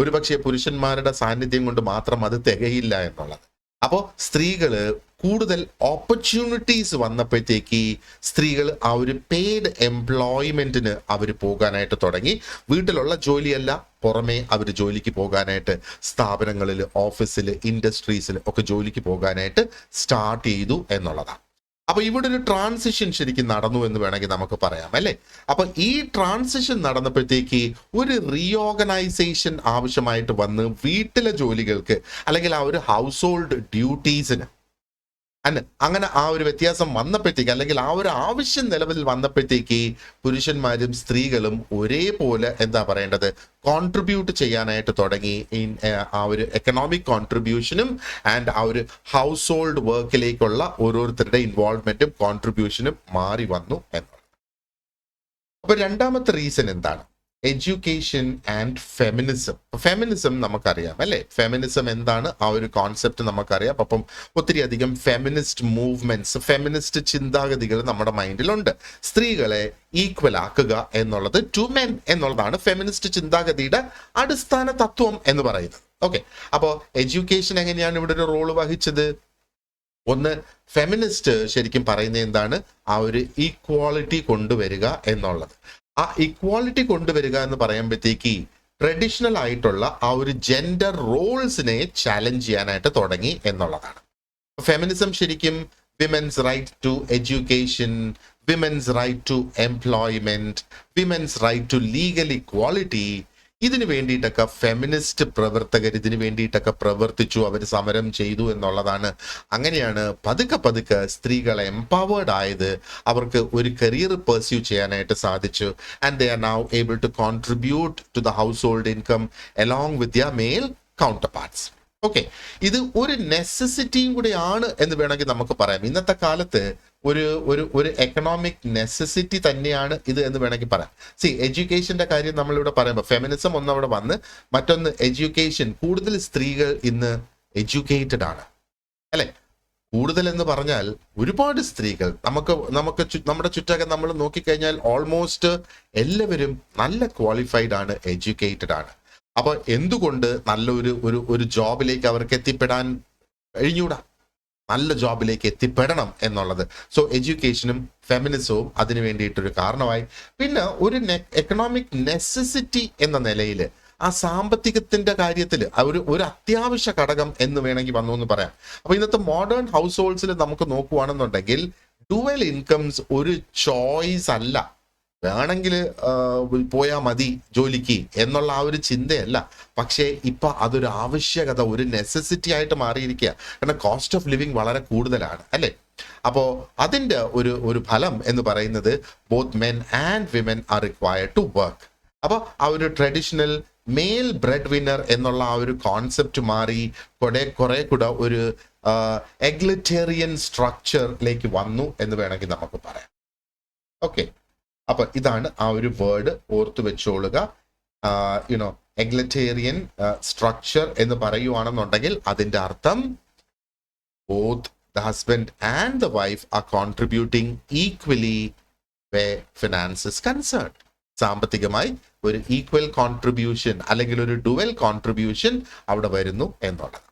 ഒരുപക്ഷെ പുരുഷന്മാരുടെ സാന്നിധ്യം കൊണ്ട് മാത്രം അത് തികയില്ല എന്നുള്ളത്. അപ്പോൾ സ്ത്രീകള് കൂടുതൽ ഓപ്പർച്യൂണിറ്റീസ് വന്നപ്പോഴത്തേക്ക് സ്ത്രീകൾ ആ ഒരു പെയ്ഡ് എംപ്ലോയ്മെന്റിന് അവർ പോകാനായിട്ട് തുടങ്ങി. വീട്ടിലുള്ള ജോലിയല്ല, പുറമേ അവർ ജോലിക്ക് പോകാനായിട്ട് സ്ഥാപനങ്ങളിൽ, ഓഫീസിൽ, ഇൻഡസ്ട്രീസിൽ ഒക്കെ ജോലിക്ക് പോകാനായിട്ട് സ്റ്റാർട്ട് ചെയ്തു എന്നുള്ളതാണ്. അപ്പൊ ഇവിടെ ഒരു ട്രാൻസിഷൻ ശരിക്കും നടന്നു എന്ന് വേണമെങ്കിൽ നമുക്ക് പറയാം അല്ലെ. അപ്പൊ ഈ ട്രാൻസിഷൻ നടന്നപ്പോഴത്തേക്ക് ഒരു റീഓർഗനൈസേഷൻ ആവശ്യമായിട്ട് വന്ന് വീട്ടിലെ ജോലികൾക്ക് അല്ലെങ്കിൽ ആ ഒരു ഹൗസ് ഹോൾഡ് ഡ്യൂട്ടീസിന് അങ്ങനെ ആ ഒരു വ്യത്യാസം വന്നപ്പോഴത്തേക്ക് അല്ലെങ്കിൽ ആ ഒരു ആവശ്യം നിലവിൽ വന്നപ്പോഴത്തേക്ക് പുരുഷന്മാരും സ്ത്രീകളും ഒരേപോലെ എന്താ പറയേണ്ടത് കോൺട്രിബ്യൂട്ട് ചെയ്യാനായിട്ട് തുടങ്ങി. ആ ഒരു എക്കണോമിക് കോൺട്രിബ്യൂഷനും ആൻഡ് ആ ഒരു ഹൗസ് ഹോൾഡ് വർക്കിലേക്കുള്ള ഓരോരുത്തരുടെ ഇൻവോൾവ്മെന്റും കോൺട്രിബ്യൂഷനും മാറി വന്നു എന്നുള്ളത്. അപ്പൊ രണ്ടാമത്തെ റീസൺ എന്താണ്? Education and feminism. ഫെമിനിസം നമുക്കറിയാം അല്ലെ. ഫെമിനിസം എന്താണ് ആ ഒരു കോൺസെപ്റ്റ് നമുക്കറിയാം. അപ്പം ഒത്തിരി അധികം ഫെമിനിസ്റ്റ് മൂവ്മെന്റ്സ്, ഫെമിനിസ്റ്റ് ചിന്താഗതികൾ നമ്മുടെ മൈൻഡിലുണ്ട്. സ്ത്രീകളെ ഈക്വൽ ആക്കുക എന്നുള്ളത്, ടു മെൻ എന്നുള്ളതാണ് ഫെമിനിസ്റ്റ് ചിന്താഗതിയുടെ അടിസ്ഥാന തത്വം എന്ന് പറയുന്നത്. ഓക്കെ, അപ്പോൾ എഡ്യൂക്കേഷൻ എങ്ങനെയാണ് ഇവിടെ ഒരു റോള് വഹിച്ചത്? ഒന്ന്, ഫെമിനിസ്റ്റ് ശരിക്കും പറയുന്നത് എന്താണ്? ആ ഒരു ഈക്വാളിറ്റി കൊണ്ടുവരിക എന്നുള്ളത്. ആ ഇക്വാളിറ്റി കൊണ്ടുവരിക എന്ന് പറയുമ്പോഴത്തേക്ക് ട്രഡീഷണൽ ആയിട്ടുള്ള ആ ഒരു ജെൻഡർ റോൾസിനെ ചാലഞ്ച് ചെയ്യാനായിട്ട് തുടങ്ങി എന്നുള്ളതാണ്. ഫെമിനിസം ശരിക്കും women's right to education, women's right to employment, women's right to legal equality, ഇതിന് വേണ്ടിയിട്ടൊക്കെ ഫെമിനിസ്റ്റ് പ്രവർത്തകർ ഇതിന് വേണ്ടിയിട്ടൊക്കെ പ്രവർത്തിച്ചു, അവർ സമരം ചെയ്തു എന്നുള്ളതാണ്. അങ്ങനെയാണ് പതുക്കെ പതുക്കെ സ്ത്രീകൾ എംപവേർഡ് ആയത്, അവർക്ക് ഒരു കരിയർ പെർസ്യൂ ചെയ്യാനായിട്ട് സാധിച്ചു. And they are now able to contribute to the household income along with their male counterparts. Okay, ഇത് ഒരു നെസസിറ്റിയും കൂടെയാണ് എന്ന് വേണമെങ്കിൽ നമുക്ക് പറയാം. ഇന്നത്തെ കാലത്ത് ഒരു ഒരു ഒരു എക്കണോമിക് നെസസിറ്റി തന്നെയാണ് ഇത് എന്ന് വേണമെങ്കിൽ പറയാം. എഡ്യൂക്കേഷന്റെ കാര്യം നമ്മളിവിടെ പറയുമ്പോൾ ഫെമിനിസം ഒന്നവിടെ വന്ന്, മറ്റൊന്ന് എഡ്യൂക്കേഷൻ. കൂടുതൽ സ്ത്രീകൾ ഇന്ന് എഡ്യൂക്കേറ്റഡ് ആണ്, അല്ലെ? കൂടുതൽ എന്ന് പറഞ്ഞാൽ ഒരുപാട് സ്ത്രീകൾ നമ്മുടെ ചുറ്റകം നമ്മൾ നോക്കിക്കഴിഞ്ഞാൽ ഓൾമോസ്റ്റ് എല്ലാവരും നല്ല ക്വാളിഫൈഡ് ആണ്, എഡ്യൂക്കേറ്റഡ് ആണ്. അപ്പൊ എന്തുകൊണ്ട് നല്ലൊരു ഒരു ജോബിലേക്ക് അവർക്ക് എത്തിപ്പെടാൻ കഴിഞ്ഞൂടാ? നല്ല ജോബിലേക്ക് എത്തിപ്പെടണം എന്നുള്ളത്. സോ എഡ്യൂക്കേഷനും ഫെമിനിസവും അതിനു വേണ്ടിയിട്ടൊരു കാരണമായി. പിന്നെ ഒരു എക്കണോമിക് നെസസിറ്റി എന്ന നിലയിൽ ആ സാമ്പത്തികത്തിന്റെ കാര്യത്തിൽ ഒരു അത്യാവശ്യ ഘടകം എന്ന് വേണമെങ്കിൽ വന്നു എന്ന് പറയാം. അപ്പൊ ഇന്നത്തെ മോഡേൺ ഹൗസ് ഹോൾഡ്സിൽ നമുക്ക് നോക്കുവാണെന്നുണ്ടെങ്കിൽ ഡുവൽ ഇൻകംസ് ഒരു ചോയ്സ് അല്ല. വേണമെങ്കിൽ പോയാൽ മതി ജോലിക്ക് എന്നുള്ള ആ ഒരു ചിന്തയല്ല, പക്ഷേ ഇപ്പൊ അതൊരു ആവശ്യകത, ഒരു നെസസിറ്റി ആയിട്ട് മാറിയിരിക്കുക. കാരണം കോസ്റ്റ് ഓഫ് ലിവിങ് വളരെ കൂടുതലാണ്, അല്ലെ? അപ്പോ അതിന്റെ ഒരു ഫലം എന്ന് പറയുന്നത് both men and women are required to work. അപ്പൊ ആ ഒരു ട്രഡീഷണൽ മെയിൽ ബ്രെഡ് വിന്നർ എന്നുള്ള ആ ഒരു കോൺസെപ്റ്റ് മാറി കുറെ കൂടെ ഒരു എഗ്ലിറ്റേറിയൻ സ്ട്രക്ചറിലേക്ക് വന്നു എന്ന് വേണമെങ്കിൽ നമുക്ക് പറയാം. ഓക്കെ, അപ്പൊ ഇതാണ് ആ ഒരു വേർഡ്, ഓർത്തു വെച്ചോളുക. യുനോ എഗ്ലിറ്റേറിയൻ സ്ട്രക്ചർ എന്ന് പറയുവാണെന്നുണ്ടെങ്കിൽ അതിന്റെ അർത്ഥം both the husband and the wife are contributing equally way finance is concerned. സാമ്പത്തികമായി ഒരു ഈക്വൽ കോൺട്രിബ്യൂഷൻ അല്ലെങ്കിൽ ഒരു ഡുവൽ കോൺട്രിബ്യൂഷൻ അവിടെ വരുന്നു എന്നുള്ളത്.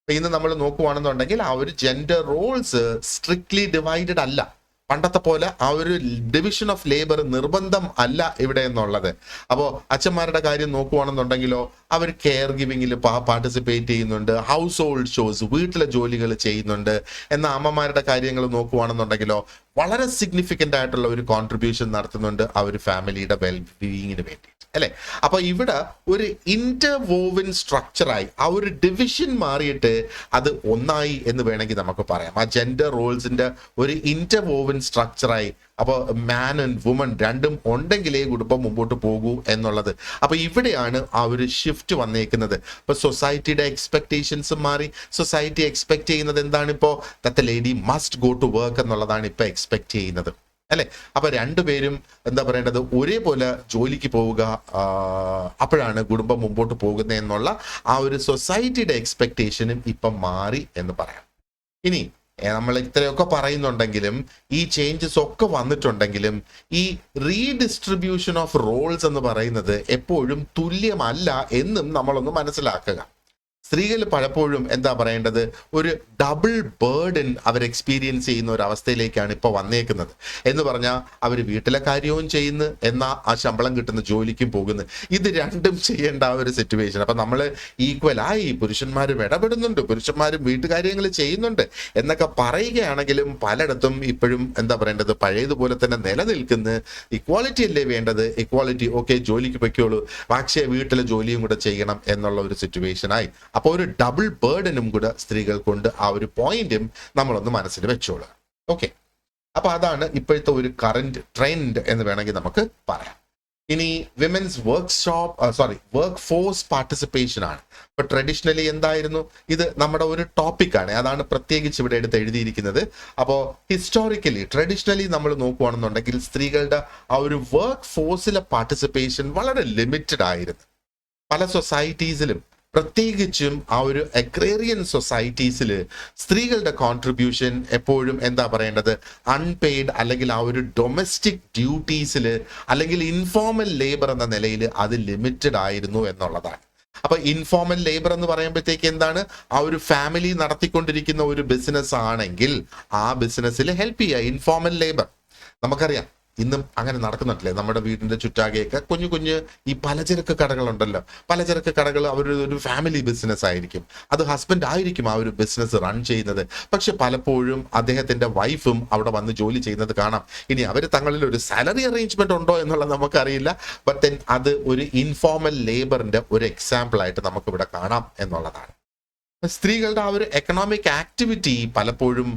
അപ്പൊ ഇന്ന് നമ്മൾ നോക്കുവാണെന്നുണ്ടെങ്കിൽ ആ ഒരു ജെൻഡർ റോൾസ് സ്ട്രിക്ട്ലി ഡിവൈഡഡ് അല്ല. പണ്ടത്തെ പോലെ ആ ഒരു ഡിവിഷൻ ഓഫ് ലേബർ നിർബന്ധം അല്ല ഇവിടെ എന്നുള്ളത്. അപ്പോൾ അച്ഛന്മാരുടെ കാര്യം നോക്കുവാണെന്നുണ്ടെങ്കിലോ അവർ കെയർ ഗിവിങ്ങിൽ പാർട്ടിസിപ്പേറ്റ് ചെയ്യുന്നുണ്ട്, ഹൗസ് ഹോൾഡ് ഷോസ്, വീട്ടിലെ ജോലികൾ ചെയ്യുന്നുണ്ട്. എന്നാൽ അമ്മമാരുടെ കാര്യങ്ങൾ നോക്കുവാണെന്നുണ്ടെങ്കിലോ വളരെ സിഗ്നിഫിക്കൻ്റ് ആയിട്ടുള്ള ഒരു കോൺട്രിബ്യൂഷൻ നടത്തുന്നുണ്ട് ആ ഒരു ഫാമിലിയുടെ വെൽബീയിങ്ങിന് വേണ്ടി, അല്ലെ? അപ്പൊ ഇവിടെ ഒരു ഇന്റർവോവൻ സ്ട്രക്ചറായി ആ ഒരു ഡിവിഷൻ മാറിയിട്ട് അത് ഒന്നായി എന്ന് വേണമെങ്കിൽ നമുക്ക് പറയാം. ആ ജെൻഡർ റോൾസിന്റെ ഒരു ഇന്റർവോവൻ സ്ട്രക്ചറായി. അപ്പോൾ മാൻ ആൻഡ് വുമൺ രണ്ടും ഉണ്ടെങ്കിലേ കുടുംബം മുമ്പോട്ട് പോകൂ എന്നുള്ളത്. അപ്പൊ ഇവിടെയാണ് ആ ഒരു ഷിഫ്റ്റ് വന്നേക്കുന്നത്. ഇപ്പൊ സൊസൈറ്റിയുടെ എക്സ്പെക്ടേഷൻസ് മാറി. സൊസൈറ്റി എക്സ്പെക്ട് ചെയ്യുന്നത് എന്താണ്? ഇപ്പോ that lady must go to work എന്നുള്ളതാണ് ഇപ്പൊ എക്സ്പെക്ട് ചെയ്യുന്നത്, അല്ലെ? അപ്പൊ രണ്ടുപേരും എന്താ പറയേണ്ടത്, ഒരേപോലെ ജോലിക്ക് പോവുക, അപ്പോഴാണ് കുടുംബം മുമ്പോട്ട് പോകുന്നത് എന്നുള്ള ആ ഒരു സൊസൈറ്റിയുടെ എക്സ്പെക്ടേഷനും ഇപ്പം മാറി എന്ന് പറയാം. ഇനി നമ്മൾ ഇത്രയൊക്കെ പറയുന്നുണ്ടെങ്കിലും ഈ ചേഞ്ചസ് ഒക്കെ വന്നിട്ടുണ്ടെങ്കിലും ഈ റീഡിസ്ട്രിബ്യൂഷൻ ഓഫ് റോൾസ് എന്ന് പറയുന്നത് എപ്പോഴും തുല്യമല്ല എന്നും നമ്മളൊന്ന് മനസ്സിലാക്കുക. സ്ത്രീകൾ പലപ്പോഴും എന്താ പറയേണ്ടത്, ഒരു ഡബിൾ ബേർഡൻ അവർ എക്സ്പീരിയൻസ് ചെയ്യുന്ന ഒരു അവസ്ഥയിലേക്കാണ് ഇപ്പോൾ വന്നേക്കുന്നത്. എന്ന് പറഞ്ഞാൽ അവർ വീട്ടിലെ കാര്യവും ചെയ്യുന്നു, എന്നാൽ ആ ശമ്പളം കിട്ടുന്ന ജോലിക്കും പോകുന്നു. ഇത് രണ്ടും ചെയ്യേണ്ട ആ ഒരു സിറ്റുവേഷൻ. അപ്പം നമ്മൾ ഈക്വലായി പുരുഷന്മാരും ഇടപെടുന്നുണ്ട്, പുരുഷന്മാരും വീട്ടുകാര്യങ്ങൾ ചെയ്യുന്നുണ്ട് എന്നൊക്കെ പറയുകയാണെങ്കിലും പലയിടത്തും ഇപ്പോഴും എന്താ പറയേണ്ടത്, പഴയതുപോലെ തന്നെ നിലനിൽക്കുന്ന ഇക്വാളിറ്റി അല്ലേ വേണ്ടത്. ഇക്വാളിറ്റി, ഓക്കെ, ജോലിക്ക് പൊയ്ക്കോളൂ, പക്ഷേ വീട്ടിലെ ജോലിയും കൂടെ ചെയ്യണം എന്നുള്ള ഒരു സിറ്റുവേഷനായി. അപ്പോൾ ഒരു ഡബിൾ ബേർഡനും കൂടെ സ്ത്രീകൾ കൊണ്ട് ആ ഒരു പോയിന്റും നമ്മളൊന്ന് മനസ്സിൽ വെച്ചോളുക. ഓക്കെ, അപ്പൊ അതാണ് ഇപ്പോഴത്തെ ഒരു കറന്റ് ട്രെൻഡ് എന്ന് വേണമെങ്കിൽ നമുക്ക് പറയാം. ഇനി വിമൻസ് വർക്ക് ഫോഴ്സ് പാർട്ടിസിപ്പേഷൻ ആണ്. ഇപ്പൊ ട്രഡീഷണലി എന്തായിരുന്നു, ഇത് നമ്മുടെ ഒരു ടോപ്പിക്കാണ്, അതാണ് പ്രത്യേകിച്ച് ഇവിടെ എടുത്ത് എഴുതിയിരിക്കുന്നത്. അപ്പോൾ ഹിസ്റ്റോറിക്കലി ട്രഡീഷണലി നമ്മൾ നോക്കുകയാണെന്നുണ്ടെങ്കിൽ സ്ത്രീകളുടെ ആ ഒരു വർക്ക് ഫോഴ്സിലെ പാർട്ടിസിപ്പേഷൻ വളരെ ലിമിറ്റഡ് ആയിരുന്നു. പല സൊസൈറ്റീസിലും, പ്രത്യേകിച്ചും ആ ഒരു അഗ്രേറിയൻ സൊസൈറ്റീസിൽ സ്ത്രീകളുടെ കോൺട്രിബ്യൂഷൻ എപ്പോഴും എന്താ പറയേണ്ടത്, അൺപെയ്ഡ് അല്ലെങ്കിൽ ആ ഒരു ഡൊമസ്റ്റിക് ഡ്യൂട്ടീസിൽ അല്ലെങ്കിൽ ഇൻഫോർമൽ ലേബർ എന്ന നിലയിൽ അത് ലിമിറ്റഡ് ആയിരുന്നു എന്നുള്ളതാണ്. അപ്പൊ ഇൻഫോർമൽ ലേബർ എന്ന് പറയുമ്പോഴത്തേക്ക് എന്താണ്, ആ ഒരു ഫാമിലി നടത്തിക്കൊണ്ടിരിക്കുന്ന ഒരു ബിസിനസ് ആണെങ്കിൽ ആ ബിസിനസ്സിൽ ഹെൽപ്പ് ചെയ്യുക ഇൻഫോർമൽ ലേബർ. നമുക്കറിയാം ഇന്നും അങ്ങനെ നടക്കുന്നുണ്ടല്ലേ നമ്മുടെ വീടിന്റെ ചുറ്റാകെയൊക്കെ കുഞ്ഞു കുഞ്ഞ് ഈ പലചരക്ക് കടകളുണ്ടല്ലോ. പലചരക്ക് കടകൾ ഒരു ഫാമിലി ബിസിനസ് ആയിരിക്കും. അത് ഹസ്ബൻഡ് ആയിരിക്കും ആ ഒരു ബിസിനസ് റൺ ചെയ്യുന്നത്. പക്ഷെ പലപ്പോഴും അദ്ദേഹത്തിന്റെ വൈഫും അവിടെ വന്ന് ജോലി ചെയ്യുന്നത് കാണാം. ഇനി അവർ തങ്ങളിൽ ഒരു സാലറി അറേഞ്ച്മെന്റ് ഉണ്ടോ എന്നുള്ളത് നമുക്കറിയില്ല. ബട്ട് ദെൻ അത് ഒരു ഇൻഫോർമൽ ലേബറിന്റെ ഒരു എക്സാമ്പിൾ ആയിട്ട് നമുക്ക് ഇവിടെ കാണാം എന്നുള്ളതാണ്. സ്ത്രീകളുടെ ആ ഒരു എക്കണോമിക് ആക്ടിവിറ്റി പലപ്പോഴും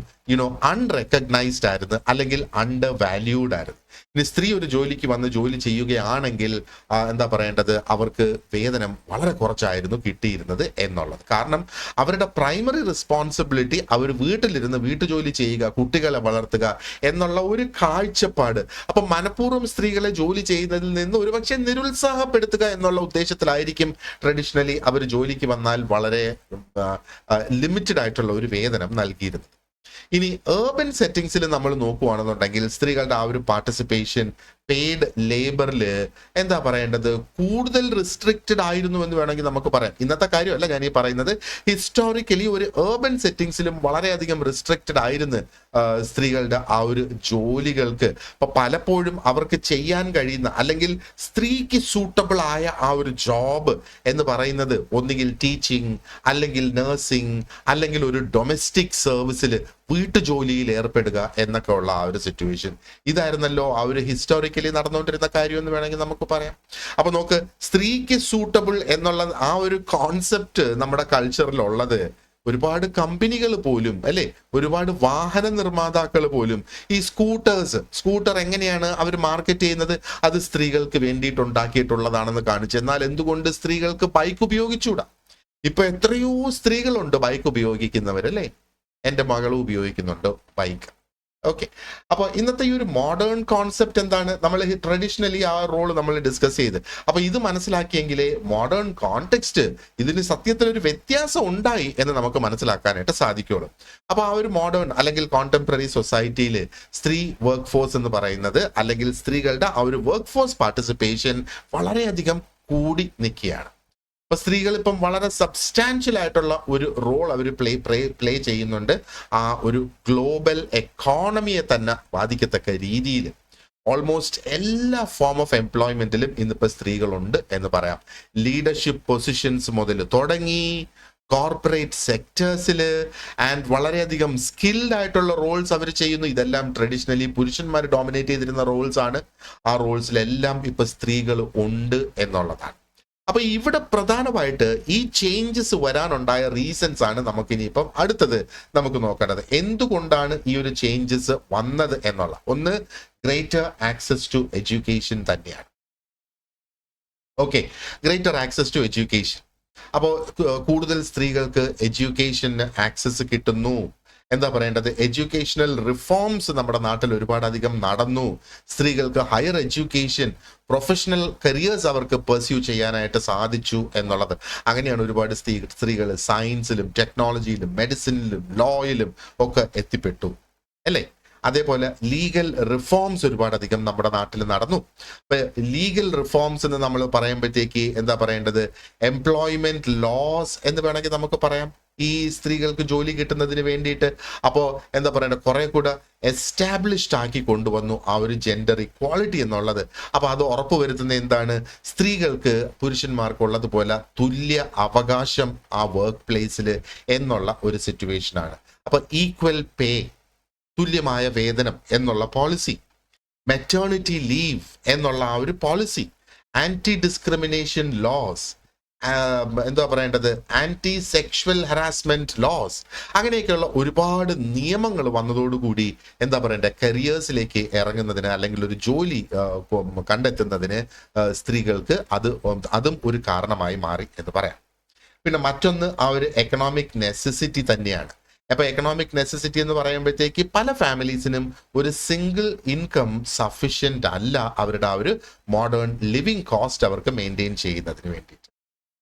അൺറെക്കഗ്നൈസ്ഡ് ആയിരുന്നു, അല്ലെങ്കിൽ അണ്ടർ വാല്യൂഡ് ആയിരുന്നു. ഇനി സ്ത്രീ ഒരു ജോലിക്ക് വന്ന് ജോലി ചെയ്യുകയാണെങ്കിൽ എന്താ പറയേണ്ടത്, അവർക്ക് വേതനം വളരെ കുറച്ചായിരുന്നു കിട്ടിയിരുന്നത് എന്നുള്ളത്. കാരണം അവരുടെ പ്രൈമറി റെസ്പോൺസിബിലിറ്റി അവർ വീട്ടിലിരുന്ന് വീട്ടുജോലി ചെയ്യുക, കുട്ടികളെ വളർത്തുക എന്നുള്ള ഒരു കാഴ്ചപ്പാട്. അപ്പൊ മനഃപൂർവ്വം സ്ത്രീകളെ ജോലി ചെയ്യുന്നതിൽ നിന്ന് ഒരുപക്ഷെ നിരുത്സാഹപ്പെടുത്തുക എന്നുള്ള ഉദ്ദേശത്തിലായിരിക്കും ട്രഡീഷണലി അവർ ജോലിക്ക് വന്നാൽ വളരെ ലിമിറ്റഡ് ആയിട്ടുള്ള ഒരു വേതനം നൽകിയിരുന്നത്. ഇനി ഏർബൻ സെറ്റിംഗ്സിൽ നമ്മൾ നോക്കുകയാണെന്നുണ്ടെങ്കിൽ സ്ത്രീകളുടെ ആ ഒരു പാർട്ടിസിപ്പേഷൻ പെയ്ഡ് ലേബറിൽ എന്താ പറയേണ്ടത്, കൂടുതൽ റിസ്ട്രിക്റ്റഡ് ആയിരുന്നു എന്ന് വേണമെങ്കിൽ നമുക്ക് പറയാം. ഇന്നത്തെ കാര്യമല്ല ഞാൻ ഈ പറയുന്നത്, ഹിസ്റ്റോറിക്കലി ഒരു ഏർബൻ സെറ്റിംഗ്സിലും വളരെയധികം റിസ്ട്രിക്റ്റഡ് ആയിരുന്നു സ്ത്രീകളുടെ ആ ഒരു ജോലികൾക്ക്. അപ്പൊ പലപ്പോഴും അവർക്ക് ചെയ്യാൻ കഴിയുന്ന അല്ലെങ്കിൽ സ്ത്രീക്ക് സൂട്ടബിൾ ആയ ആ ഒരു ജോബ് എന്ന് പറയുന്നത് ഒന്നുകിൽ ടീച്ചിങ്, അല്ലെങ്കിൽ നഴ്സിംഗ്, അല്ലെങ്കിൽ ഒരു ഡൊമസ്റ്റിക് സർവീസിൽ വീട്ടുജോലിയിൽ ഏർപ്പെടുക എന്നൊക്കെ ഉള്ള ആ ഒരു സിറ്റുവേഷൻ ഇതായിരുന്നല്ലോ ആ ഒരു ഹിസ്റ്റോറിക്കലി നടന്നുകൊണ്ടിരുന്ന കാര്യം എന്ന് വേണമെങ്കിൽ നമുക്ക് പറയാം. അപ്പൊ നോക്ക്, സ്ത്രീക്ക് സൂട്ടബിൾ എന്നുള്ള ആ ഒരു കോൺസെപ്റ്റ് നമ്മുടെ കൾച്ചറിലുള്ളത് ഒരുപാട് കമ്പനികൾ പോലും അല്ലെ, ഒരുപാട് വാഹന നിർമ്മാതാക്കൾ പോലും ഈ സ്കൂട്ടർ എങ്ങനെയാണ് അവർ മാർക്കറ്റ് ചെയ്യുന്നത്, അത് സ്ത്രീകൾക്ക് വേണ്ടിയിട്ട് ഉണ്ടാക്കിയിട്ടുള്ളതാണെന്ന് കാണിച്ചു. എന്നാൽ എന്തുകൊണ്ട് സ്ത്രീകൾക്ക് ബൈക്ക് ഉപയോഗിച്ചൂടാ? ഇപ്പൊ എത്രയോ സ്ത്രീകളുണ്ട് ബൈക്ക് ഉപയോഗിക്കുന്നവരല്ലേ. എൻ്റെ മകളും ഉപയോഗിക്കുന്നുണ്ട് ബൈക്ക്. ഓക്കെ, അപ്പൊ ഇന്നത്തെ ഈ ഒരു മോഡേൺ കോൺസെപ്റ്റ് എന്താണ്, നമ്മൾ ട്രഡീഷണലി ആ റോൾ നമ്മൾ ഡിസ്കസ് ചെയ്ത്. അപ്പൊ ഇത് മനസ്സിലാക്കിയെങ്കിലേ മോഡേൺ കോണ്ടെക്സ്റ്റ് ഇതിന് സത്യത്തിൽ ഒരു വ്യത്യാസം ഉണ്ടായി എന്ന് നമുക്ക് മനസ്സിലാക്കാനായിട്ട് സാധിക്കുള്ളൂ. അപ്പൊ ആ ഒരു മോഡേൺ അല്ലെങ്കിൽ കോണ്ടംപററി സൊസൈറ്റിയിൽ സ്ത്രീ വർക്ക് ഫോഴ്സ് എന്ന് പറയുന്നത്, അല്ലെങ്കിൽ സ്ത്രീകളുടെ ആ ഒരു വർക്ക് ഫോഴ്സ് പാർട്ടിസിപ്പേഷൻ വളരെയധികം കൂടി നിൽക്കുകയാണ്. അപ്പൊ സ്ത്രീകൾ ഇപ്പം വളരെ സബ്സ്റ്റാൻഷ്യൽ ആയിട്ടുള്ള ഒരു റോൾ അവർ പ്ലേ ചെയ്യുന്നുണ്ട്. ആ ഒരു ഗ്ലോബൽ എക്കോണമിയെ തന്നെ ബാധിക്കത്തക്ക രീതിയിൽ ഓൾമോസ്റ്റ് എല്ലാ ഫോം ഓഫ് എംപ്ലോയ്മെന്റിലും ഇന്നിപ്പോ സ്ത്രീകളുണ്ട് എന്ന് പറയാം. ലീഡർഷിപ്പ് പൊസിഷൻസ് മുതൽ തുടങ്ങി കോർപ്പറേറ്റ് സെക്ടേഴ്സിൽ ആൻഡ് വളരെയധികം സ്കിൽഡ് ആയിട്ടുള്ള റോൾസ് അവർ ചെയ്യുന്നു. ഇതെല്ലാം ട്രഡീഷണലി പുരുഷന്മാർ ഡോമിനേറ്റ് ചെയ്തിരുന്ന റോൾസ് ആണ്. ആ റോൾസിലെല്ലാം ഇപ്പൊ സ്ത്രീകൾ ഉണ്ട് എന്നുള്ളതാണ്. അപ്പൊ ഇവിടെ പ്രധാനമായിട്ട് ഈ ചേഞ്ചസ് വരാനുണ്ടായ റീസൺസ് ആണ് നമുക്കിനിയിപ്പം അടുത്തത് നമുക്ക് നോക്കേണ്ടത്. എന്തുകൊണ്ടാണ് ഈ ഒരു ചേഞ്ചസ് വന്നത് എന്നുള്ള ഒന്ന്, ഗ്രേറ്റർ ആക്സസ് ടു എഡ്യൂക്കേഷൻ തന്നെയാണ്. Okay, greater access to education. അപ്പോൾ കൂടുതൽ സ്ത്രീകൾക്ക് എഡ്യൂക്കേഷന് ആക്സസ് കിട്ടുന്നു. എന്താ പറയേണ്ടത്, എഡ്യൂക്കേഷണൽ റിഫോംസ് നമ്മുടെ നാട്ടിൽ ഒരുപാട് അധികം നടന്നു. സ്ത്രീകൾക്ക് ഹയർ എഡ്യൂക്കേഷൻ, പ്രൊഫഷണൽ കരിയേഴ്സ് അവർക്ക് പെർസ്യൂ ചെയ്യാനായിട്ട് സാധിച്ചു എന്നുള്ളത്. അങ്ങനെയാണ് ഒരുപാട് സ്ത്രീകൾ സയൻസിലും ടെക്നോളജിയിലും മെഡിസിനിലും ലോയിലും ഒക്കെ എത്തിപ്പെട്ടു അല്ലേ. അതേപോലെ ലീഗൽ റിഫോംസ് ഒരുപാടധികം നമ്മുടെ നാട്ടിൽ നടന്നു. ഇപ്പൊ ലീഗൽ റിഫോംസ് എന്ന് നമ്മൾ പറയുമ്പോഴത്തേക്ക് എന്താ പറയേണ്ടത്, എംപ്ലോയ്മെന്റ് ലോസ് എന്ന് വേണമെങ്കിൽ നമുക്ക് പറയാം. ഈ സ്ത്രീകൾക്ക് ജോലി കിട്ടുന്നതിന് വേണ്ടിയിട്ട് അപ്പോൾ എന്താ പറയേണ്ടത്, കുറെ കൂടെ എസ്റ്റാബ്ലിഷ്ഡ് ആക്കി കൊണ്ടുവന്നു ആ ഒരു ജെൻഡർ ഇക്വാളിറ്റി എന്നുള്ളത്. അപ്പൊ അത് ഉറപ്പുവരുത്തുന്ന എന്താണ്, സ്ത്രീകൾക്ക് പുരുഷന്മാർക്കുള്ളതുപോലെ തുല്യ അവകാശം ആ വർക്ക് പ്ലേസിൽ എന്നുള്ള ഒരു സിറ്റുവേഷനാണ്. അപ്പൊ ഈക്വൽ പേ, തുല്യമായ വേതനം എന്നുള്ള പോളിസി, മെറ്റേണിറ്റി ലീവ് എന്നുള്ള ആ ഒരു പോളിസി, ആന്റി ഡിസ്ക്രിമിനേഷൻ ലോസ്, എന്താ പറയേണ്ടത്, ആന്റി സെക്ഷുവൽ ഹറാസ്മെന്റ് ലോസ്, അങ്ങനെയൊക്കെയുള്ള ഒരുപാട് നിയമങ്ങൾ വന്നതോടുകൂടി എന്താ പറയേണ്ടത്, കരിയേഴ്സിലേക്ക് ഇറങ്ങുന്നതിന് അല്ലെങ്കിൽ ഒരു ജോലി കണ്ടെത്തുന്നതിന് സ്ത്രീകൾക്ക് അതും ഒരു കാരണമായി മാറി എന്ന് പറയാം. പിന്നെ മറ്റൊന്ന് ആ ഒരു എക്കണോമിക് നെസസിറ്റി തന്നെയാണ്. അപ്പൊ എക്കണോമിക് നെസസിറ്റി എന്ന് പറയുമ്പോഴത്തേക്ക് പല ഫാമിലീസിനും ഒരു സിംഗിൾ ഇൻകം സഫിഷ്യന്റ് അല്ല അവരുടെ ആ ഒരു മോഡേൺ ലിവിങ് കോസ്റ്റ് അവർക്ക് മെയിൻറ്റെയിൻ ചെയ്യുന്നതിന് വേണ്ടിയിട്ട്.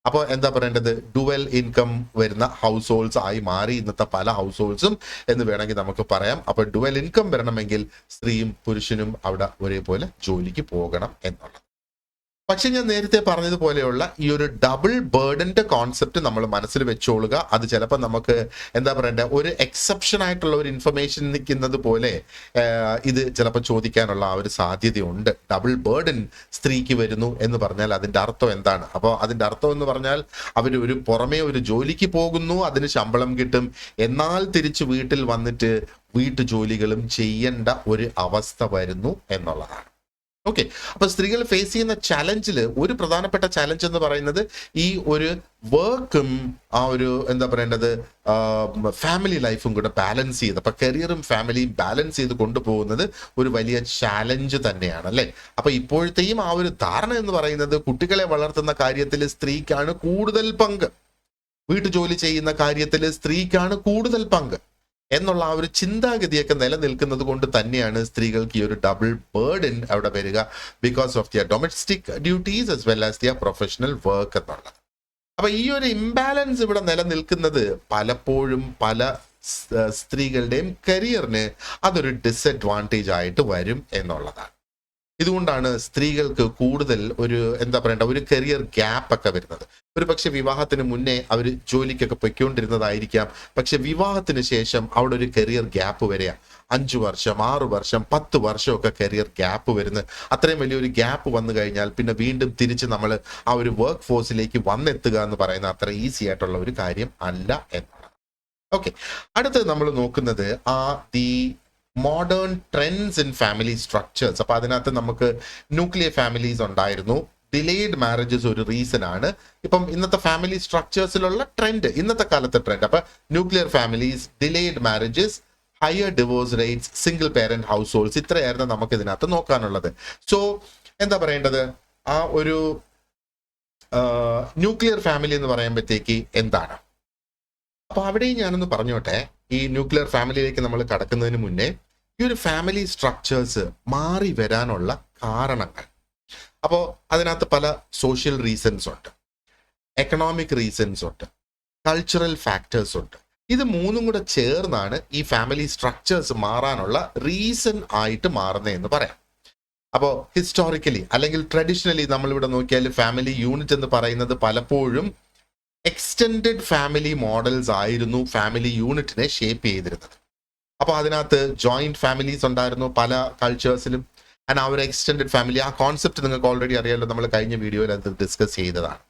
അപ്പോൾ എന്താ പറയേണ്ടത്, ഡുവൽ ഇൻകം വരുന്ന ഹൗസ് ഹോൾഡ്സ് ആയി മാറി ഇന്നത്തെ പല ഹൗസ് ഹോൾഡ്സും എന്ന് വേണമെങ്കിൽ നമുക്ക് പറയാം. അപ്പൊ ഡുവൽ ഇൻകം വരണമെങ്കിൽ സ്ത്രീയും പുരുഷനും അവിടെ ഒരേപോലെ ജോലിക്ക് പോകണം എന്നുള്ളത്. പക്ഷെ ഞാൻ നേരത്തെ പറഞ്ഞതുപോലെയുള്ള ഈ ഒരു ഡബിൾ ബേർഡന്റെ കോൺസെപ്റ്റ് നമ്മൾ മനസ്സിൽ വെച്ചോളുക. അത് ചിലപ്പോൾ നമുക്ക് എന്താ പറയണ്ടേ, ഒരു എക്സെപ്ഷൻ ആയിട്ടുള്ള ഒരു ഇൻഫർമേഷൻ നിൽക്കുന്നത് പോലെ ഇത് ചിലപ്പോൾ ചോദിക്കാനുള്ള ആ ഒരു സാധ്യതയുണ്ട്. ഡബിൾ ബേർഡൻ സ്ത്രീക്ക് വരുന്നു എന്ന് പറഞ്ഞാൽ അതിന്റെ അർത്ഥം എന്താണ്? അപ്പോൾ അതിന്റെ അർത്ഥം എന്ന് പറഞ്ഞാൽ അവർ ഒരു പുറമേ ഒരു ജോലിക്ക് പോകുന്നു, അതിന് ശമ്പളം കിട്ടും, എന്നാൽ തിരിച്ച് വീട്ടിൽ വന്നിട്ട് വീട്ടു ജോലികളും ചെയ്യേണ്ട ഒരു അവസ്ഥ വരുന്നു എന്നുള്ളതാണ്. ഓക്കെ, അപ്പൊ സ്ത്രീകൾ ഫേസ് ചെയ്യുന്ന ചലഞ്ചിൽ ഒരു പ്രധാനപ്പെട്ട ചലഞ്ച് എന്ന് പറയുന്നത് ഈ ഒരു വർക്കും ആ ഒരു എന്താ പറയേണ്ടത് ഫാമിലി ലൈഫും കൂടെ ബാലൻസ് ചെയ്ത്, അപ്പൊ കരിയറും ഫാമിലിയും ബാലൻസ് ചെയ്ത് കൊണ്ടുപോകുന്നത് ഒരു വലിയ ചാലഞ്ച് തന്നെയാണ് അല്ലെ. അപ്പൊ ഇപ്പോഴത്തെയും ആ ഒരു ധാരണ എന്ന് പറയുന്നത് കുട്ടികളെ വളർത്തുന്ന കാര്യത്തിൽ സ്ത്രീക്കാണ് കൂടുതൽ പങ്ക്, വീട്ടുജോലി ചെയ്യുന്ന കാര്യത്തിൽ സ്ത്രീക്കാണ് കൂടുതൽ പങ്ക് എന്നുള്ള ആ ഒരു ചിന്താഗതിയൊക്കെ നിലനിൽക്കുന്നത് കൊണ്ട് തന്നെയാണ് സ്ത്രീകൾക്ക് ഈ ഒരു ഡബിൾ ബേർഡൻ അവിടെ വരിക, because of their domestic duties as well as their professional work എന്നുള്ളത്. അപ്പൊ ഈ ഒരു ഇംബാലൻസ് ഇവിടെ നിലനിൽക്കുന്നത് പലപ്പോഴും പല സ്ത്രീകളുടെയും കരിയറിന് അതൊരു ഡിസഡ്വാൻറ്റേജ് ആയിട്ട് വരും എന്നുള്ളതാണ്. ഇതുകൊണ്ടാണ് സ്ത്രീകൾക്ക് കൂടുതൽ ഒരു എന്താ പറയണ്ട ഒരു കരിയർ ഗ്യാപ്പ് ഒക്കെ വരുന്നത്. ഒരു പക്ഷെ വിവാഹത്തിന് മുന്നേ അവർ ജോലിക്കൊക്കെ പൊയ്ക്കൊണ്ടിരുന്നതായിരിക്കാം, പക്ഷെ വിവാഹത്തിന് ശേഷം അവിടെ ഒരു കരിയർ ഗ്യാപ്പ് വരിക, 5 വർഷം 6 വർഷം 10 വർഷമൊക്കെ കരിയർ ഗ്യാപ്പ് വരുന്നത്. അത്രയും വലിയൊരു ഗ്യാപ്പ് വന്നു കഴിഞ്ഞാൽ പിന്നെ വീണ്ടും തിരിച്ച് നമ്മൾ ആ ഒരു വർക്ക് ഫോഴ്സിലേക്ക് വന്നെത്തുക എന്ന് പറയുന്ന അത്ര ഈസി ആയിട്ടുള്ള ഒരു കാര്യം അല്ല എന്നാണ്. ഓക്കെ, അടുത്തത് നമ്മൾ നോക്കുന്നത് the modern trends in family structures. അപ്പൊ അതിനകത്ത് നമുക്ക് ന്യൂക്ലിയർ ഫാമിലീസ് ഉണ്ടായിരുന്നു, ഡിലേഡ് മാരേജസ് ഒരു റീസൺ ആണ്. ഇപ്പം ഇന്നത്തെ ഫാമിലി സ്ട്രക്ചേഴ്സിലുള്ള ട്രെൻഡ്, ഇന്നത്തെ കാലത്തെ ട്രെൻഡ്, അപ്പൊ nuclear families, delayed marriages, higher divorce rates, single parent households, ഇത്രയായിരുന്നു നമുക്ക് ഇതിനകത്ത് നോക്കാനുള്ളത്. സോ എന്താ പറയേണ്ടത്, ആ ഒരു ന്യൂക്ലിയർ ഫാമിലി എന്ന് പറയുമ്പോഴത്തേക്ക് എന്താണ്? അപ്പൊ അവിടെയും ഞാനൊന്ന് പറഞ്ഞോട്ടെ, ഈ ന്യൂക്ലിയർ ഫാമിലിയിലേക്ക് നമ്മൾ കടക്കുന്നതിന് മുന്നേ ഈ ഒരു ഫാമിലി സ്ട്രക്ചേഴ്സ് മാറി വരാനുള്ള കാരണങ്ങൾ. അപ്പോൾ അതിനകത്ത് പല സോഷ്യൽ റീസൺസ് ഉണ്ട്, എക്കണോമിക് റീസൺസ് ഉണ്ട്, കൾച്ചറൽ ഫാക്ടേഴ്സ് ഉണ്ട്. ഇത് മൂന്നും കൂടെ ചേർന്നാണ് ഈ ഫാമിലി സ്ട്രക്ചേഴ്സ് മാറാനുള്ള റീസൺ ആയിട്ട് മാറുന്നതെന്ന് പറയാം. അപ്പോൾ ഹിസ്റ്റോറിക്കലി അല്ലെങ്കിൽ ട്രഡീഷണലി നമ്മളിവിടെ നോക്കിയാൽ ഫാമിലി യൂണിറ്റ് എന്ന് പറയുന്നത് പലപ്പോഴും എക്സ്റ്റെൻഡഡ് ഫാമിലി മോഡൽസ് ആയിരുന്നു ഫാമിലി യൂണിറ്റിനെ ഷേപ്പ് ചെയ്തിരുന്നത്. അപ്പോൾ അതിനകത്ത് ജോയിന്റ് ഫാമിലീസ് ഉണ്ടായിരുന്നു പല കൾച്ചേഴ്സിലും. ആൻഡ് ആ ഒരു എക്സ്റ്റെൻഡഡ് ഫാമിലി, ആ കോൺസെപ്റ്റ് നിങ്ങൾക്ക് ഓൾറെഡി അറിയാമല്ലോ, നമ്മൾ കഴിഞ്ഞ വീഡിയോയിൽ അത് ഡിസ്കസ് ചെയ്തതാണ്.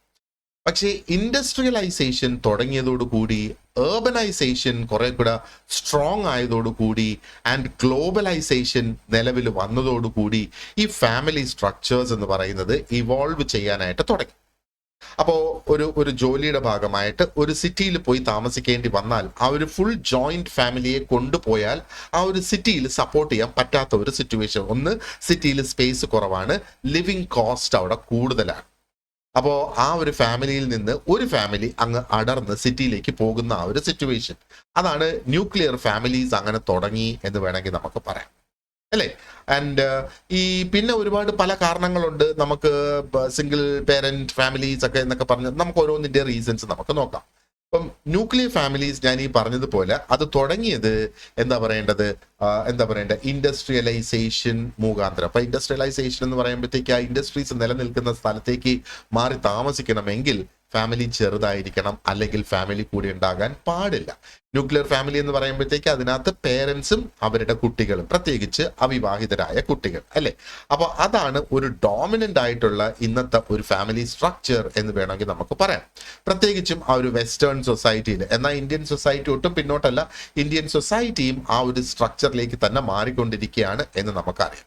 പക്ഷേ ഇൻഡസ്ട്രിയലൈസേഷൻ തുടങ്ങിയതോടുകൂടി, ഏർബനൈസേഷൻ കുറെ കൂടെ സ്ട്രോങ് ആയതോടുകൂടി ആൻഡ് ഗ്ലോബലൈസേഷൻ നിലവിൽ വന്നതോടുകൂടി ഈ ഫാമിലി സ്ട്രക്ചേഴ്സ് എന്ന് പറയുന്നത് ഇവോൾവ് ചെയ്യാനായിട്ട് തുടങ്ങി. അപ്പോൾ ഒരു ജോലിയുടെ ഭാഗമായിട്ട് ഒരു സിറ്റിയിൽ പോയി താമസിക്കേണ്ടി വന്നാൽ ആ ഒരു ഫുൾ ജോയിന്റ് ഫാമിലിയെ കൊണ്ടുപോയാൽ ആ ഒരു സിറ്റിയിൽ സപ്പോർട്ട് ചെയ്യാൻ പറ്റാത്ത ഒരു സിറ്റുവേഷൻ. ഒന്ന്, സിറ്റിയിൽ സ്പേസ് കുറവാണ്, ലിവിങ് കോസ്റ്റ് അവിടെ കൂടുതലാണ്. അപ്പോൾ ആ ഒരു ഫാമിലിയിൽ നിന്ന് ഒരു ഫാമിലി അങ്ങ് അടർന്ന് സിറ്റിയിലേക്ക് പോകുന്ന ആ ഒരു സിറ്റുവേഷൻ, അതാണ് ന്യൂക്ലിയർ ഫാമിലീസ് അങ്ങനെ തുടങ്ങി എന്ന് വേണമെങ്കിൽ നമുക്ക് പറയാം അല്ലേ. ആൻഡ് ഈ പിന്നെ ഒരുപാട് പല കാരണങ്ങളുണ്ട്. നമുക്ക് സിംഗിൾ പേരന്റ് ഫാമിലീസ് ഒക്കെ എന്നൊക്കെ പറഞ്ഞ് നമുക്ക് ഓരോന്നിന്റെ റീസൺസ് നമുക്ക് നോക്കാം. ഇപ്പം ന്യൂക്ലിയർ ഫാമിലീസ് ഞാൻ ഈ പറഞ്ഞതുപോലെ അത് തുടങ്ങിയത് എന്താ പറയേണ്ടത് ഇൻഡസ്ട്രിയലൈസേഷൻ മുഖാന്തരം. അപ്പൊ ഇൻഡസ്ട്രിയലൈസേഷൻ എന്ന് പറയുമ്പോഴത്തേക്ക് ആ ഇൻഡസ്ട്രീസ് നിലനിൽക്കുന്ന സ്ഥലത്തേക്ക് മാറി താമസിക്കണമെങ്കിൽ ഫാമിലി ചെറുതായിരിക്കണം, അല്ലെങ്കിൽ ഫാമിലി കൂടി ഉണ്ടാകാൻ പാടില്ല. ന്യൂക്ലിയർ ഫാമിലി എന്ന് പറയുമ്പോഴത്തേക്ക് അതിനകത്ത് പേരൻസും അവരുടെ കുട്ടികളും, പ്രത്യേകിച്ച് അവിവാഹിതരായ കുട്ടികൾ അല്ലെ. അപ്പൊ അതാണ് ഒരു ഡോമിനന്റ് ആയിട്ടുള്ള ഇന്നത്തെ ഒരു ഫാമിലി സ്ട്രക്ചർ എന്ന് വേണമെങ്കിൽ നമുക്ക് പറയാം, പ്രത്യേകിച്ചും ആ ഒരു വെസ്റ്റേൺ സൊസൈറ്റിയിൽ. എന്നാൽ ഇന്ത്യൻ സൊസൈറ്റി ഒട്ടും പിന്നോട്ടല്ല, ഇന്ത്യൻ സൊസൈറ്റിയും ആ ഒരു സ്ട്രക്ചറിലേക്ക് തന്നെ മാറിക്കൊണ്ടിരിക്കുകയാണ് എന്ന് നമുക്കറിയാം.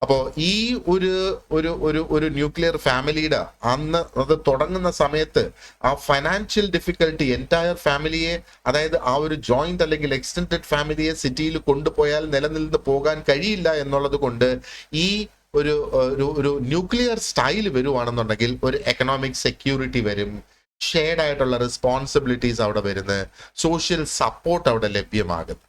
അപ്പോൾ ഈ ഒരു ന്യൂക്ലിയർ ഫാമിലിയുടെ അന്ന് അത് തുടങ്ങുന്ന സമയത്ത് ആ ഫൈനാൻഷ്യൽ ഡിഫിക്കൽട്ടി എൻറ്റയർ ഫാമിലിയെ, അതായത് ആ ഒരു ജോയിന്റ് അല്ലെങ്കിൽ എക്സ്റ്റെൻഡഡ് ഫാമിലിയെ സിറ്റിയിൽ കൊണ്ടുപോയാൽ നിലനിന്ന് പോകാൻ കഴിയില്ല എന്നുള്ളത് കൊണ്ട് ഈ ഒരു ന്യൂക്ലിയർ സ്റ്റൈൽ വരുവാണെന്നുണ്ടെങ്കിൽ ഒരു എക്കണോമിക് സെക്യൂരിറ്റി വരും, ഷെയർഡ് ആയിട്ടുള്ള റെസ്പോൺസിബിലിറ്റീസ് അവിടെ വരുന്നത്, സോഷ്യൽ സപ്പോർട്ട് അവിടെ ലഭ്യമാകും.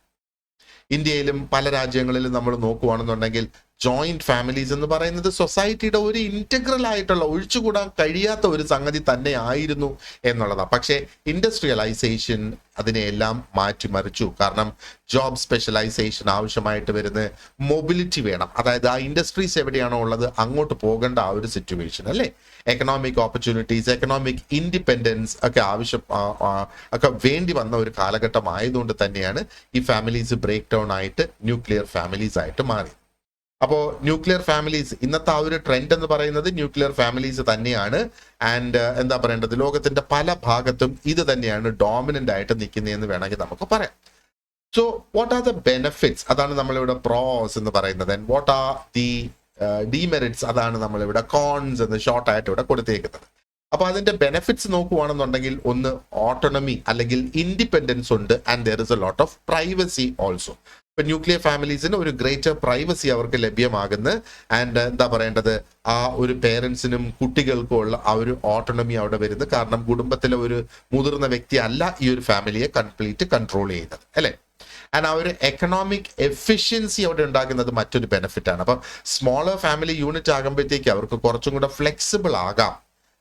ഇന്ത്യയിലും പല രാജ്യങ്ങളിലും നമ്മൾ നോക്കുകയാണെന്നുണ്ടെങ്കിൽ ജോയിന്റ് ഫാമിലീസ് എന്ന് പറയുന്നത് സൊസൈറ്റിയുടെ ഒരു ഇന്റഗ്രൽ ആയിട്ടുള്ള ഒഴിച്ചുകൂടാൻ കഴിയാത്ത ഒരു സംഗതി തന്നെ ആയിരുന്നു എന്നുള്ളതാണ്. പക്ഷേ ഇൻഡസ്ട്രിയലൈസേഷൻ അതിനെയെല്ലാം മാറ്റിമറിച്ചു. കാരണം ജോബ് സ്പെഷ്യലൈസേഷൻ ആവശ്യമായിട്ട് വരുന്ന മൊബിലിറ്റി വേണം. അതായത് ആ ഇൻഡസ്ട്രീസ് എവിടെയാണോ ഉള്ളത് അങ്ങോട്ട് പോകേണ്ട ആ ഒരു സിറ്റുവേഷൻ അല്ലേ. എക്കണോമിക് ഓപ്പർച്യൂണിറ്റീസ്, എക്കണോമിക് ഇൻഡിപെൻഡൻസ് ഒക്കെ ഒക്കെ വേണ്ടി വന്ന ഒരു കാലഘട്ടം ആയതുകൊണ്ട് തന്നെയാണ് ഈ ഫാമിലീസ് ബ്രേക്ക് ഡൗൺ ആയിട്ട് ന്യൂക്ലിയർ ഫാമിലീസ് ആയിട്ട് മാറി. അപ്പോൾ ന്യൂക്ലിയർ ഫാമിലീസ് ഇന്നത്തെ ആ ഒരു ട്രെൻഡ് എന്ന് പറയുന്നത് ന്യൂക്ലിയർ ഫാമിലീസ് തന്നെയാണ്. ആൻഡ് എന്താ പറയേണ്ടത്, ലോകത്തിന്റെ പല ഭാഗത്തും ഇത് തന്നെയാണ് ഡോമിനന്റ് ആയിട്ട് നിൽക്കുന്നതെന്ന് വേണമെങ്കിൽ നമുക്ക് പറയാം. So what are the benefits, അതാണ് നമ്മളിവിടെ പ്രോസ് എന്ന് പറയുന്നത്. And what are the demerits, അതാണ് നമ്മളിവിടെ കോൺസ് എന്ന് ഷോർട്ടായിട്ട് ഇവിടെ കൊടുത്തേക്കുന്നത്. അപ്പൊ അതിന്റെ ബെനിഫിറ്റ്സ് നോക്കുവാണെന്നുണ്ടെങ്കിൽ ഒന്ന് ഓട്ടോണമി അല്ലെങ്കിൽ ഇൻഡിപെൻഡൻസ് ഉണ്ട്. And there is a lot of privacy also. ഇപ്പൊ ന്യൂക്ലിയർ ഫാമിലീസിന് ഒരു ഗ്രേറ്റർ പ്രൈവസി അവർക്ക് ലഭ്യമാകുന്നു. ആൻഡ് എന്താ പറയേണ്ടത്, ആ ഒരു പേരൻസിനും കുട്ടികൾക്കും ഉള്ള ആ ഒരു ഓട്ടോണമി അവിടെ വരുന്നു. കാരണം കുടുംബത്തിലെ ഒരു മുതിർന്ന വ്യക്തി അല്ല ഈ ഒരു ഫാമിലിയെ കംപ്ലീറ്റ് കൺട്രോൾ ചെയ്യുന്നത് അല്ലെ. ആൻഡ് ആ ഒരു എക്കണോമിക് എഫിഷ്യൻസി അവിടെ ഉണ്ടാക്കുന്നത് മറ്റൊരു ബെനിഫിറ്റ് ആണ്. അപ്പൊ സ്മോളർ ഫാമിലി യൂണിറ്റ് ആകുമ്പോഴത്തേക്ക് അവർക്ക് കുറച്ചും കൂടെ ഫ്ലെക്സിബിൾ ആകാം.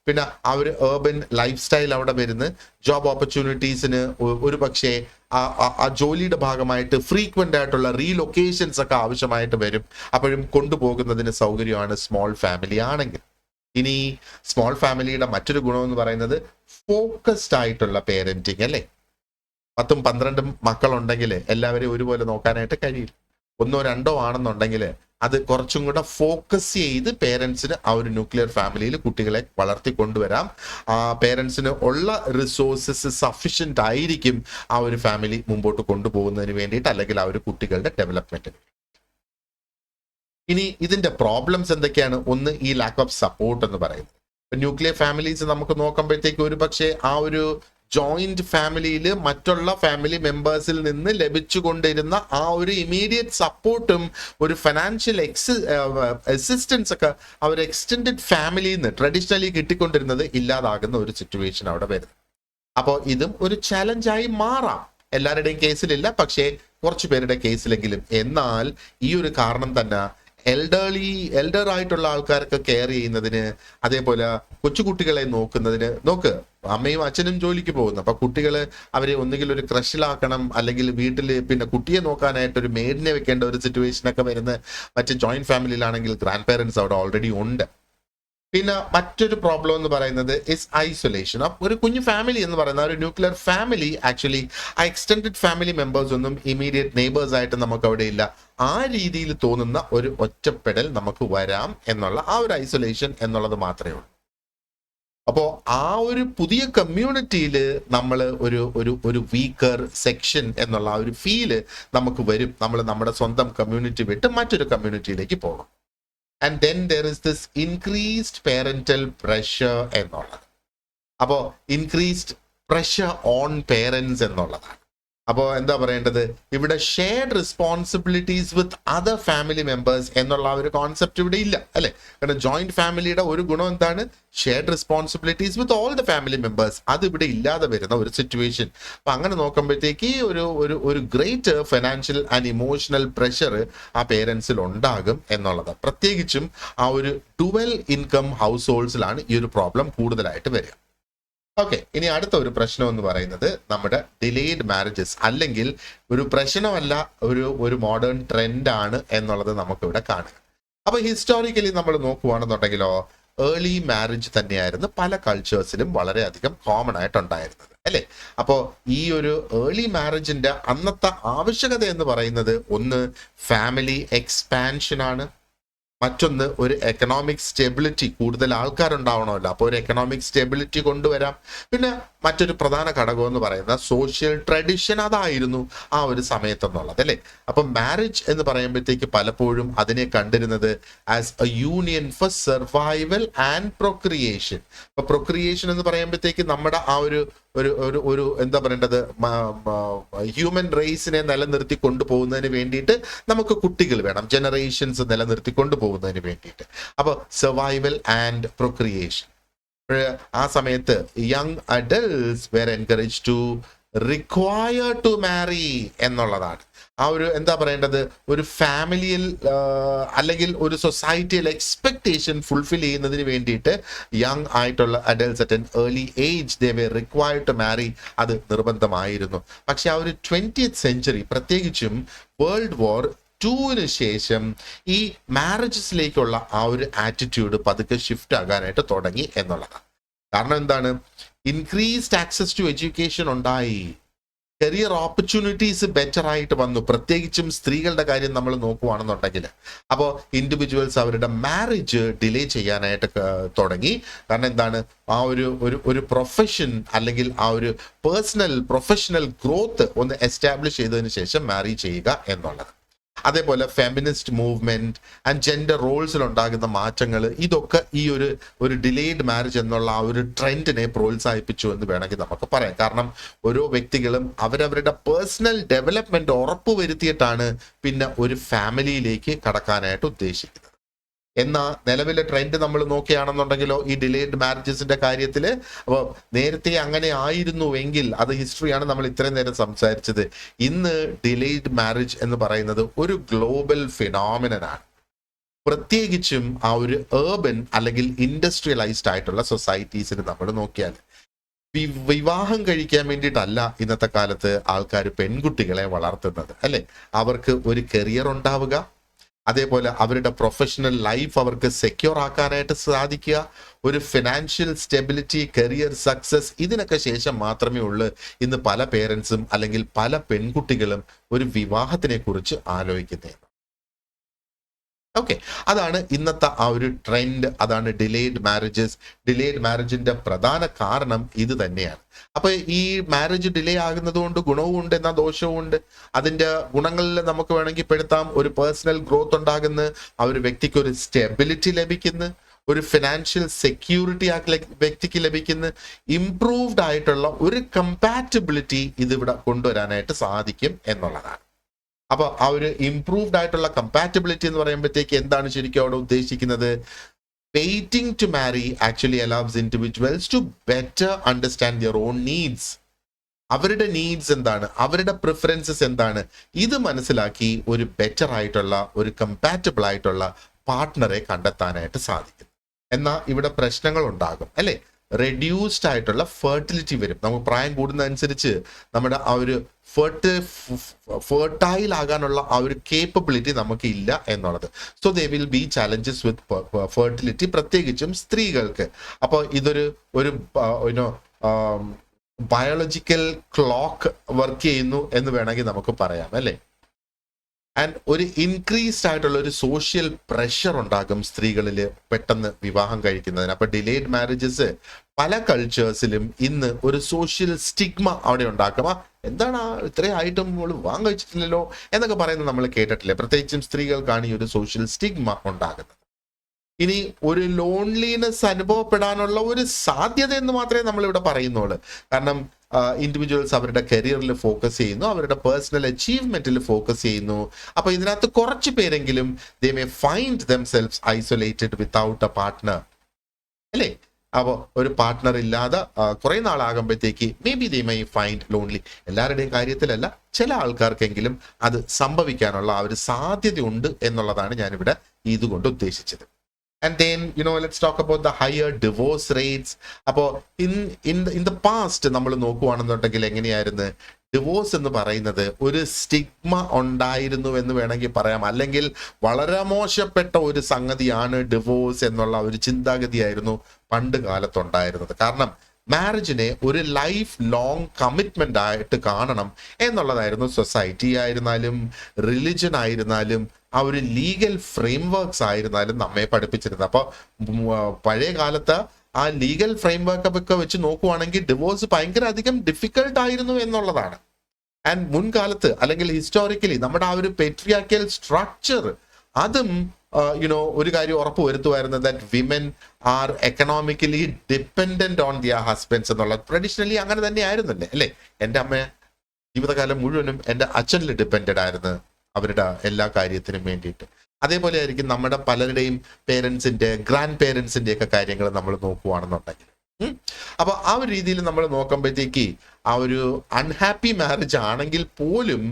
പിന്നെ ആ ഒരു ഏർബൻ ലൈഫ് സ്റ്റൈൽ അവിടെ വരുന്ന ജോബ് ഓപ്പർച്യൂണിറ്റീസിന് ഒരു പക്ഷേ ആ ജോലിയുടെ ഭാഗമായിട്ട് ഫ്രീക്വന്റ് ആയിട്ടുള്ള റീലൊക്കേഷൻസ് ഒക്കെ ആവശ്യമായിട്ട് വരും. അപ്പോഴും കൊണ്ടുപോകുന്നതിന് സൗകര്യമാണ് സ്മോൾ ഫാമിലി ആണെങ്കിൽ. ഇനി സ്മോൾ ഫാമിലിയുടെ മറ്റൊരു ഗുണം എന്ന് പറയുന്നത് ഫോക്കസ്ഡ് ആയിട്ടുള്ള പേരന്റിങ് അല്ലേ. 10ഉം 12ഉം മക്കളുണ്ടെങ്കിൽ എല്ലാവരെയും ഒരുപോലെ നോക്കാനായിട്ട് കഴിയില്ല. 1ഓ 2ഓ ആണെന്നുണ്ടെങ്കിൽ അത് കുറച്ചും കൂടെ ഫോക്കസ് ചെയ്ത് പേരൻസിന് ആ ഒരു ന്യൂക്ലിയർ ഫാമിലിയിൽ കുട്ടികളെ വളർത്തി കൊണ്ടുവരാം. ആ പേരൻസിന് ഉള്ള റിസോഴ്സസ് സഫിഷ്യന്റ് ആയിരിക്കും ആ ഒരു ഫാമിലി മുമ്പോട്ട് കൊണ്ടുപോകുന്നതിന് വേണ്ടിയിട്ട്, അല്ലെങ്കിൽ ആ ഒരു കുട്ടികളുടെ ഡെവലപ്മെന്റിന്. ഇനി ഇതിന്റെ പ്രോബ്ലംസ് എന്തൊക്കെയാണ്? ഒന്ന്, ഈ ലാക്ക് ഓഫ് സപ്പോർട്ട് എന്ന് പറയുന്നത്. ന്യൂക്ലിയർ ഫാമിലീസ് നമുക്ക് നോക്കുമ്പോഴത്തേക്ക് ഒരു പക്ഷേ ആ ഒരു ജോയിന്റ് ഫാമിലിയിൽ മറ്റുള്ള ഫാമിലി മെമ്പേഴ്സിൽ നിന്ന് ലഭിച്ചുകൊണ്ടിരുന്ന ആ ഒരു ഇമീഡിയറ്റ് സപ്പോർട്ടും ഒരു ഫിനാൻഷ്യൽ അസിസ്റ്റൻസ് ഒക്കെ ആ ഒരു എക്സ്റ്റെൻഡഡ് ഫാമിലിയിൽ നിന്ന് ട്രഡീഷണലി കിട്ടിക്കൊണ്ടിരുന്നത് ഇല്ലാതാകുന്ന ഒരു സിറ്റുവേഷൻ അവിടെ വരുന്നത്. അപ്പോൾ ഇതും ഒരു ചലഞ്ചായി മാറാം. എല്ലാവരുടെയും കേസിലില്ല, പക്ഷേ കുറച്ചു പേരുടെ കേസിലെങ്കിലും. എന്നാൽ ഈ ഒരു കാരണം തന്നെ എൽഡർ ആയിട്ടുള്ള ആൾക്കാർക്ക് കെയർ ചെയ്യുന്നതിന്, അതേപോലെ കൊച്ചുകുട്ടികളെ നോക്കുന്നതിന്, അമ്മയും അച്ഛനും ജോലിക്ക് പോകുന്നു. അപ്പൊ കുട്ടികള് അവരെ ഒന്നുകിൽ ഒരു ക്രഷിലാക്കണം, അല്ലെങ്കിൽ വീട്ടിൽ പിന്നെ കുട്ടിയെ നോക്കാനായിട്ട് ഒരു മെയ്ഡിനെ വെക്കേണ്ട ഒരു സിറ്റുവേഷൻ ഒക്കെ വരുന്ന മറ്റ് ജോയിന്റ് ഫാമിലിയിലാണെങ്കിൽ ഗ്രാൻഡ് പേരൻസ് അവിടെ ഓൾറെഡി ഉണ്ട്. പിന്നെ മറ്റൊരു പ്രോബ്ലം എന്ന് പറയുന്നത് ഇസ് ഐസൊലേഷൻ. ഒരു കുഞ്ഞു ഫാമിലി എന്ന് പറയുന്ന ഒരു ന്യൂക്ലിയർ ഫാമിലി ആക്ച്വലി ആ എക്സ്റ്റെൻഡഡ് ഫാമിലി മെമ്പേഴ്സ് ഒന്നും ഇമീഡിയറ്റ് നെയ്ബേഴ്സ് ആയിട്ട് നമുക്ക് അവിടെ ഇല്ല. ആ രീതിയിൽ തോന്നുന്ന ഒരു ഒറ്റപ്പെടൽ നമുക്ക് വരാം എന്നുള്ള ആ ഒരു ഐസൊലേഷൻ എന്നുള്ളത് മാത്രമേ ഉള്ളൂ. അപ്പോ ആ ഒരു പുതിയ കമ്മ്യൂണിറ്റിയിൽ നമ്മൾ ഒരു വീക്കർ സെക്ഷൻ എന്നുള്ള ആ ഒരു ഫീല് നമുക്ക് വരും. നമ്മൾ നമ്മുടെ സ്വന്തം കമ്മ്യൂണിറ്റി വിട്ട് മറ്റൊരു കമ്മ്യൂണിറ്റിയിലേക്ക് പോകണം. And then there is this increased parental pressure എന്നുള്ളത്. അപ്പോൾ ഇൻക്രീസ്ഡ് പ്രഷർ ഓൺ പേരൻസ് എന്നുള്ളതാണ്. അപ്പോൾ എന്താ പറയേണ്ടത്, ഇവിടെ shared responsibilities with other family members എന്നുള്ള ആ ഒരു കോൺസെപ്റ്റ് ഇവിടെ ഇല്ല അല്ലെ. കാരണം ജോയിന്റ് ഫാമിലിയുടെ ഒരു ഗുണം എന്താണ്, shared responsibilities with all the family members. അത് ഇവിടെ ഇല്ലാതെ വരുന്ന ഒരു സിറ്റുവേഷൻ. അപ്പൊ അങ്ങനെ നോക്കുമ്പോഴത്തേക്ക് ഒരു great financial and emotional pressure ആ പേരൻസിൽ ഉണ്ടാകും എന്നുള്ളത്. പ്രത്യേകിച്ചും ആ ഒരു ഡുവൽ ഇൻകം ഹൗസ് ഹോൾഡ്സിലാണ് ഈ ഒരു പ്രോബ്ലം കൂടുതലായിട്ട് വരിക. ഓക്കെ, ഇനി അടുത്ത ഒരു പ്രശ്നം എന്ന് പറയുന്നത് നമ്മുടെ ഡിലേഡ് മാരേജസ്, അല്ലെങ്കിൽ ഒരു പ്രശ്നമല്ല, ഒരു മോഡേൺ ട്രെൻഡ് ആണ് എന്നുള്ളത് നമുക്കിവിടെ കാണുക. അപ്പൊ ഹിസ്റ്റോറിക്കലി നമ്മൾ നോക്കുവാണെന്നുണ്ടെങ്കിലോ ഏർലി മാരേജ് തന്നെയായിരുന്നു പല കൾച്ചേഴ്സിലും വളരെയധികം കോമൺ ആയിട്ടുണ്ടായിരുന്നത് അല്ലെ. അപ്പോൾ ഈ ഒരു ഏർലി മാരേജിന്റെ അന്നത്തെ ആവശ്യകത എന്ന് പറയുന്നത് ഒന്ന് ഫാമിലി എക്സ്പാൻഷൻ ആണ്, മറ്റൊന്ന് ഒരു എക്കണോമിക് സ്റ്റെബിലിറ്റി, കൂടുതൽ ആൾക്കാരുണ്ടാവണമല്ലോ, അപ്പോൾ ഒരു എക്കണോമിക് സ്റ്റെബിലിറ്റി കൊണ്ടുവരാം. പിന്നെ മറ്റൊരു പ്രധാന ഘടകം എന്ന് പറയുന്ന സോഷ്യൽ ട്രഡിഷൻ അതായിരുന്നു ആ ഒരു സമയത്തെന്നുള്ളത് അല്ലേ. അപ്പം മാരേജ് എന്ന് പറയുമ്പോഴത്തേക്ക് പലപ്പോഴും അതിനെ കണ്ടിരുന്നത് as A union four survival and procreation. അപ്പൊ പ്രൊക്രിയേഷൻ എന്ന് പറയുമ്പോഴത്തേക്ക് നമ്മുടെ ആ ഒരു എന്താ പറയേണ്ടത്, ഹ്യൂമൻ റേസിനെ നിലനിർത്തി കൊണ്ടുപോകുന്നതിന് വേണ്ടിയിട്ട് നമുക്ക് കുട്ടികൾ വേണം, ജനറേഷൻസ് നിലനിർത്തി കൊണ്ടുപോകുന്നതിന് വേണ്ടിയിട്ട്. അപ്പൊ സർവൈവൽ ആൻഡ് പ്രൊക്രിയേഷൻ. ആ സമയത്ത് young adults were encourage to required to marry എന്നുള്ളതാണ്. ആ ഒരു എന്താ പറയേണ്ടത്, ഒരു ഫാമിലിയിൽ അല്ലെങ്കിൽ ഒരു സൊസൈറ്റിയിൽ എക്സ്പെക്ടേഷൻ ഫുൾഫിൽ ചെയ്യുന്നതിന് വേണ്ടിയിട്ട് യങ് ആയിട്ടുള്ള adults at an early age they were required to marry, അത് നിർബന്ധമായിരുന്നു. പക്ഷെ ആ ഒരു 20th സെഞ്ചുറി, പ്രത്യേകിച്ചും വേൾഡ് വാർ ടൂവിന് ശേഷം ഈ മാരേജസിലേക്കുള്ള ആ ഒരു ആറ്റിറ്റ്യൂഡ് പതുക്കെ ഷിഫ്റ്റ് ആകാനായിട്ട് തുടങ്ങി എന്നുള്ളതാണ്. കാരണം എന്താണ്, ഇൻക്രീസ്ഡ് ആക്സസ് ടു എഡ്യൂക്കേഷൻ ഉണ്ടായി, കരിയർ ഓപ്പർച്യൂണിറ്റീസ് ബെറ്റർ ആയിട്ട് വന്നു, പ്രത്യേകിച്ചും സ്ത്രീകളുടെ കാര്യം നമ്മൾ നോക്കുവാണെന്നുണ്ടെങ്കിൽ. അപ്പോൾ ഇൻഡിവിജ്വൽസ് അവരുടെ മാരേജ് ഡിലേ ചെയ്യാനായിട്ട് തുടങ്ങി. കാരണം എന്താണ്, ആ ഒരു പ്രൊഫഷൻ അല്ലെങ്കിൽ ആ ഒരു പ്രൊഫഷണൽ ഗ്രോത്ത് ഒന്ന് എസ്റ്റാബ്ലിഷ് ചെയ്തതിന് ശേഷം മാരി ചെയ്യുക എന്നുള്ളത്. അതേപോലെ ഫെമിനിസ്റ്റ് മൂവ്മെന്റ് ആൻഡ് ജെൻഡർ റോൾസിൽ ഉണ്ടാകുന്ന മാറ്റങ്ങൾ, ഇതൊക്കെ ഈ ഒരു ഡിലേഡ് മാരേജ് എന്നുള്ള ആ ഒരു ട്രെൻഡിനെ പ്രോത്സാഹിപ്പിച്ചു എന്ന് വേണമെങ്കിൽ നമുക്ക് പറയാം. കാരണം ഓരോ വ്യക്തികളും അവരവരുടെ പേഴ്സണൽ ഡെവലപ്മെന്റ് ഉറപ്പുവരുത്തിയിട്ടാണ് പിന്നെ ഒരു ഫാമിലിയിലേക്ക് കടക്കാനായിട്ട് ഉദ്ദേശിക്കുന്നത്. എന്നാൽ നിലവിലെ ട്രെൻഡ് നമ്മൾ നോക്കുകയാണെന്നുണ്ടെങ്കിലോ ഈ ഡിലേഡ് മാരേജസിന്റെ കാര്യത്തിൽ, അപ്പോൾ നേരത്തെ അങ്ങനെ ആയിരുന്നുവെങ്കിൽ അത് ഹിസ്റ്ററിയാണ് നമ്മൾ ഇത്രയും നേരം സംസാരിച്ചത്. ഇന്ന് ഡിലേഡ് മാരേജ് എന്ന് പറയുന്നത് ഒരു ഗ്ലോബൽ ഫിനോമിനനാണ്. പ്രത്യേകിച്ചും ആ ഒരു ഏർബൻ അല്ലെങ്കിൽ ഇൻഡസ്ട്രിയലൈസ്ഡ് ആയിട്ടുള്ള സൊസൈറ്റീസിന് നമ്മൾ നോക്കിയാൽ വിവാഹം കഴിക്കാൻ വേണ്ടിയിട്ടല്ല ഇന്നത്തെ കാലത്ത് ആൾക്കാർ പെൺകുട്ടികളെ വളർത്തുന്നത്, അല്ലെ? അവർക്ക് ഒരു കരിയർ ഉണ്ടാവുക, അതേപോലെ അവരുടെ പ്രൊഫഷണൽ ലൈഫ് അവർക്ക് സെക്യൂർ ആക്കാനായിട്ട് സാധിക്കുക, ഒരു ഫിനാൻഷ്യൽ സ്റ്റെബിലിറ്റി, കരിയർ സക്സസ്, ഇതിനൊക്കെ ശേഷം മാത്രമേ ഉള്ളൂ ഇന്ന് പല പേരൻസും അല്ലെങ്കിൽ പല പെൺകുട്ടികളും ഒരു വിവാഹത്തിനെ കുറിച്ച് ആലോചിക്കുന്നത്. ഓക്കെ, അതാണ് ഇന്നത്തെ ആ ഒരു ട്രെൻഡ്, അതാണ് ഡിലേഡ് മാരേജസ്. ഡിലേഡ് മാരേജിന്റെ പ്രധാന കാരണം ഇത് തന്നെയാണ്. അപ്പൊ ഈ മാരേജ് ഡിലേ ആകുന്നത് കൊണ്ട് ഗുണവും ഉണ്ട് എന്നാൽ ദോഷവും ഉണ്ട്. അതിന്റെ ഗുണങ്ങളിൽ നമുക്ക് വേണമെങ്കിൽ പെടുത്താം, ഒരു പേഴ്സണൽ ഗ്രോത്ത് ഉണ്ടാകുന്നു, ആ ഒരു വ്യക്തിക്ക് ഒരു സ്റ്റെബിലിറ്റി ലഭിക്കുന്നു, ഒരു ഫിനാൻഷ്യൽ സെക്യൂരിറ്റി ആ വ്യക്തിക്ക് ലഭിക്കുന്നു, ഇംപ്രൂവ്ഡ് ആയിട്ടുള്ള ഒരു കമ്പാറ്റബിലിറ്റി ഇതിവിടെ കൊണ്ടുവരാനായിട്ട് സാധിക്കും എന്നുള്ളതാണ്. അപ്പൊ ആ ഒരു ഇംപ്രൂവ്ഡ് ആയിട്ടുള്ള കമ്പാറ്റബിലിറ്റി എന്ന് പറയുമ്പോഴത്തേക്ക് എന്താണ് ശരിക്കും അവിടെ ഉദ്ദേശിക്കുന്നത്? Waiting to marry actually allows individuals to better understand their own needs. അവരുടെ നീഡ്സ് എന്താണ്, അവരുടെ പ്രിഫറൻസസ് എന്താണ്, ഇത് മനസ്സിലാക്കി ഒരു ബെറ്റർ ആയിട്ടുള്ള ഒരു കമ്പാറ്റബിൾ ആയിട്ടുള്ള പാർട്ട്ണറെ കണ്ടെത്താനായിട്ട് സാധിക്കും. എന്നാൽ ഇവിടെ പ്രശ്നങ്ങൾ ഉണ്ടാകും, അല്ലെ? റെഡ്യൂസ്ഡ് ആയിട്ടുള്ള ഫെർട്ടിലിറ്റി വരും. നമുക്ക് പ്രായം കൂടുന്നതനുസരിച്ച് നമ്മുടെ ആ ഒരു ഫെർട്ടൈൽ ആകാനുള്ള ആ ഒരു കേപ്പബിലിറ്റി നമുക്ക് ഇല്ല എന്നുള്ളത്. So they will be challenges with fertility, പ്രത്യേകിച്ചും സ്ത്രീകൾക്ക്. അപ്പോൾ ഇതൊരു ബയോളജിക്കൽ ക്ലോക്ക് വർക്ക് ചെയ്യുന്നു എന്ന് വേണമെങ്കിൽ നമുക്ക് പറയാം, അല്ലേ? ആൻഡ് ഒരു ഇൻക്രീസ്ഡ് ആയിട്ടുള്ള ഒരു സോഷ്യൽ പ്രഷർ ഉണ്ടാകും സ്ത്രീകളിൽ പെട്ടെന്ന് വിവാഹം കഴിക്കുന്നതിന്. അപ്പൊ ഡിലേഡ് മാരേജസ് പല കൾച്ചേഴ്സിലും ഇന്ന് ഒരു സോഷ്യൽ സ്റ്റിഗ്മ അവിടെ ഉണ്ടാക്കും. എന്താണ് ഇത്രയായിട്ടും വിവാഹം കഴിച്ചിട്ടില്ലല്ലോ എന്നൊക്കെ പറയുന്നത് നമ്മൾ കേട്ടിട്ടില്ലേ? പ്രത്യേകിച്ചും സ്ത്രീകൾക്കാണ് ഈ ഒരു സോഷ്യൽ സ്റ്റിഗ്മ ഉണ്ടാകുന്നത്. ഇനി ഒരു ലോൺലിനെസ് അനുഭവപ്പെടാനുള്ള ഒരു സാധ്യത എന്ന് മാത്രമേ നമ്മൾ ഇവിടെ പറയുന്നുള്ളൂ. കാരണം ഇൻഡിവിജ്വൽസ് അവരുടെ കരിയറിൽ ഫോക്കസ് ചെയ്യുന്നു, അവരുടെ പേഴ്സണൽ അച്ചീവ്മെന്റിൽ ഫോക്കസ് ചെയ്യുന്നു. അപ്പൊ ഇതിനകത്ത് കുറച്ച് പേരെങ്കിലും they may find themselves isolated without a partner, അല്ലേ? അപ്പോൾ ഒരു പാർട്ട്ണർ ഇല്ലാതെ കുറെ നാളാകുമ്പോഴത്തേക്ക് maybe they may find lonely. എല്ലാവരുടെയും കാര്യത്തിലല്ല, ചില ആൾക്കാർക്കെങ്കിലും അത് സംഭവിക്കാനുള്ള ആ ഒരു സാധ്യത ഉണ്ട് എന്നുള്ളതാണ് ഞാനിവിടെ ഇതുകൊണ്ട് ഉദ്ദേശിച്ചത്. And then, let's talk about the higher divorce rates. അപ്പോൾ in the past നമ്മൾ നോക്കുവാണെന്നുണ്ടെങ്കിൽ എങ്ങനെയായിരുന്നു ഡിവോഴ്സ് എന്ന് പറയുന്നത്? ഒരു സ്റ്റിഗ്മ ഉണ്ടായിരുന്നു എന്ന് വേണമെങ്കിൽ പറയാം, അല്ലെങ്കിൽ വളരെ മോശപ്പെട്ട ഒരു സംഗതിയാണ് ഡിവോഴ്സ് എന്നുള്ള ഒരു ചിന്താഗതിയായിരുന്നു പണ്ട് കാലത്തുണ്ടായിരുന്നത്. കാരണം മാരേജിനെ ഒരു ലൈഫ് ലോങ് കമ്മിറ്റ്മെന്റ് ആയിട്ട് കാണണം എന്നുള്ളതായിരുന്നു സൊസൈറ്റി ആയിരുന്നാലും റിലിജൻ ആയിരുന്നാലും ആ ഒരു ലീഗൽ ഫ്രെയിംവർക്ക്സ് ആയിരുന്നാലും നമ്മെ പഠിപ്പിച്ചിരുന്നത്. അപ്പോൾ പഴയ കാലത്ത് ആ ലീഗൽ ഫ്രെയിംവർക്ക് ഒക്കെ വെച്ച് നോക്കുവാണെങ്കിൽ ഡിവോഴ്സ് ഭയങ്കര അധികം ഡിഫിക്കൽട്ട് ആയിരുന്നു എന്നുള്ളതാണ്. ആൻഡ് മുൻകാലത്ത് അല്ലെങ്കിൽ ഹിസ്റ്റോറിക്കലി നമ്മുടെ ആ ഒരു പെട്രിയാർക്കൽ സ്ട്രക്ചർ അതും ഒരു കാര്യം ഉറപ്പ് വരുത്തുമായിരുന്നു, that women are economically dependent on their husbands എന്നുള്ളത്. ട്രഡീഷണലി അങ്ങനെ തന്നെ ആയിരുന്നല്ലേ, അല്ലേ? എൻ്റെ അമ്മ ജീവിതകാലം മുഴുവനും എൻ്റെ അച്ഛനിൽ ഡിപ്പെൻഡഡ് ആയിരുന്നു അവരുടെ എല്ലാ കാര്യത്തിനും വേണ്ടിയിട്ട്. അതേപോലെ ആയിരിക്കും നമ്മുടെ പലരുടെയും പേരൻസിന്റെ ഗ്രാൻഡ് പേരൻസിന്റെ ഒക്കെ കാര്യങ്ങൾ നമ്മൾ നോക്കുവാണെന്നുണ്ടെങ്കിൽ. അപ്പൊ ആ ഒരു രീതിയിൽ നമ്മൾ നോക്കുമ്പോഴത്തേക്ക് ആ ഒരു അൺഹാപ്പി മാരേജ് ആണെങ്കിൽ പോലും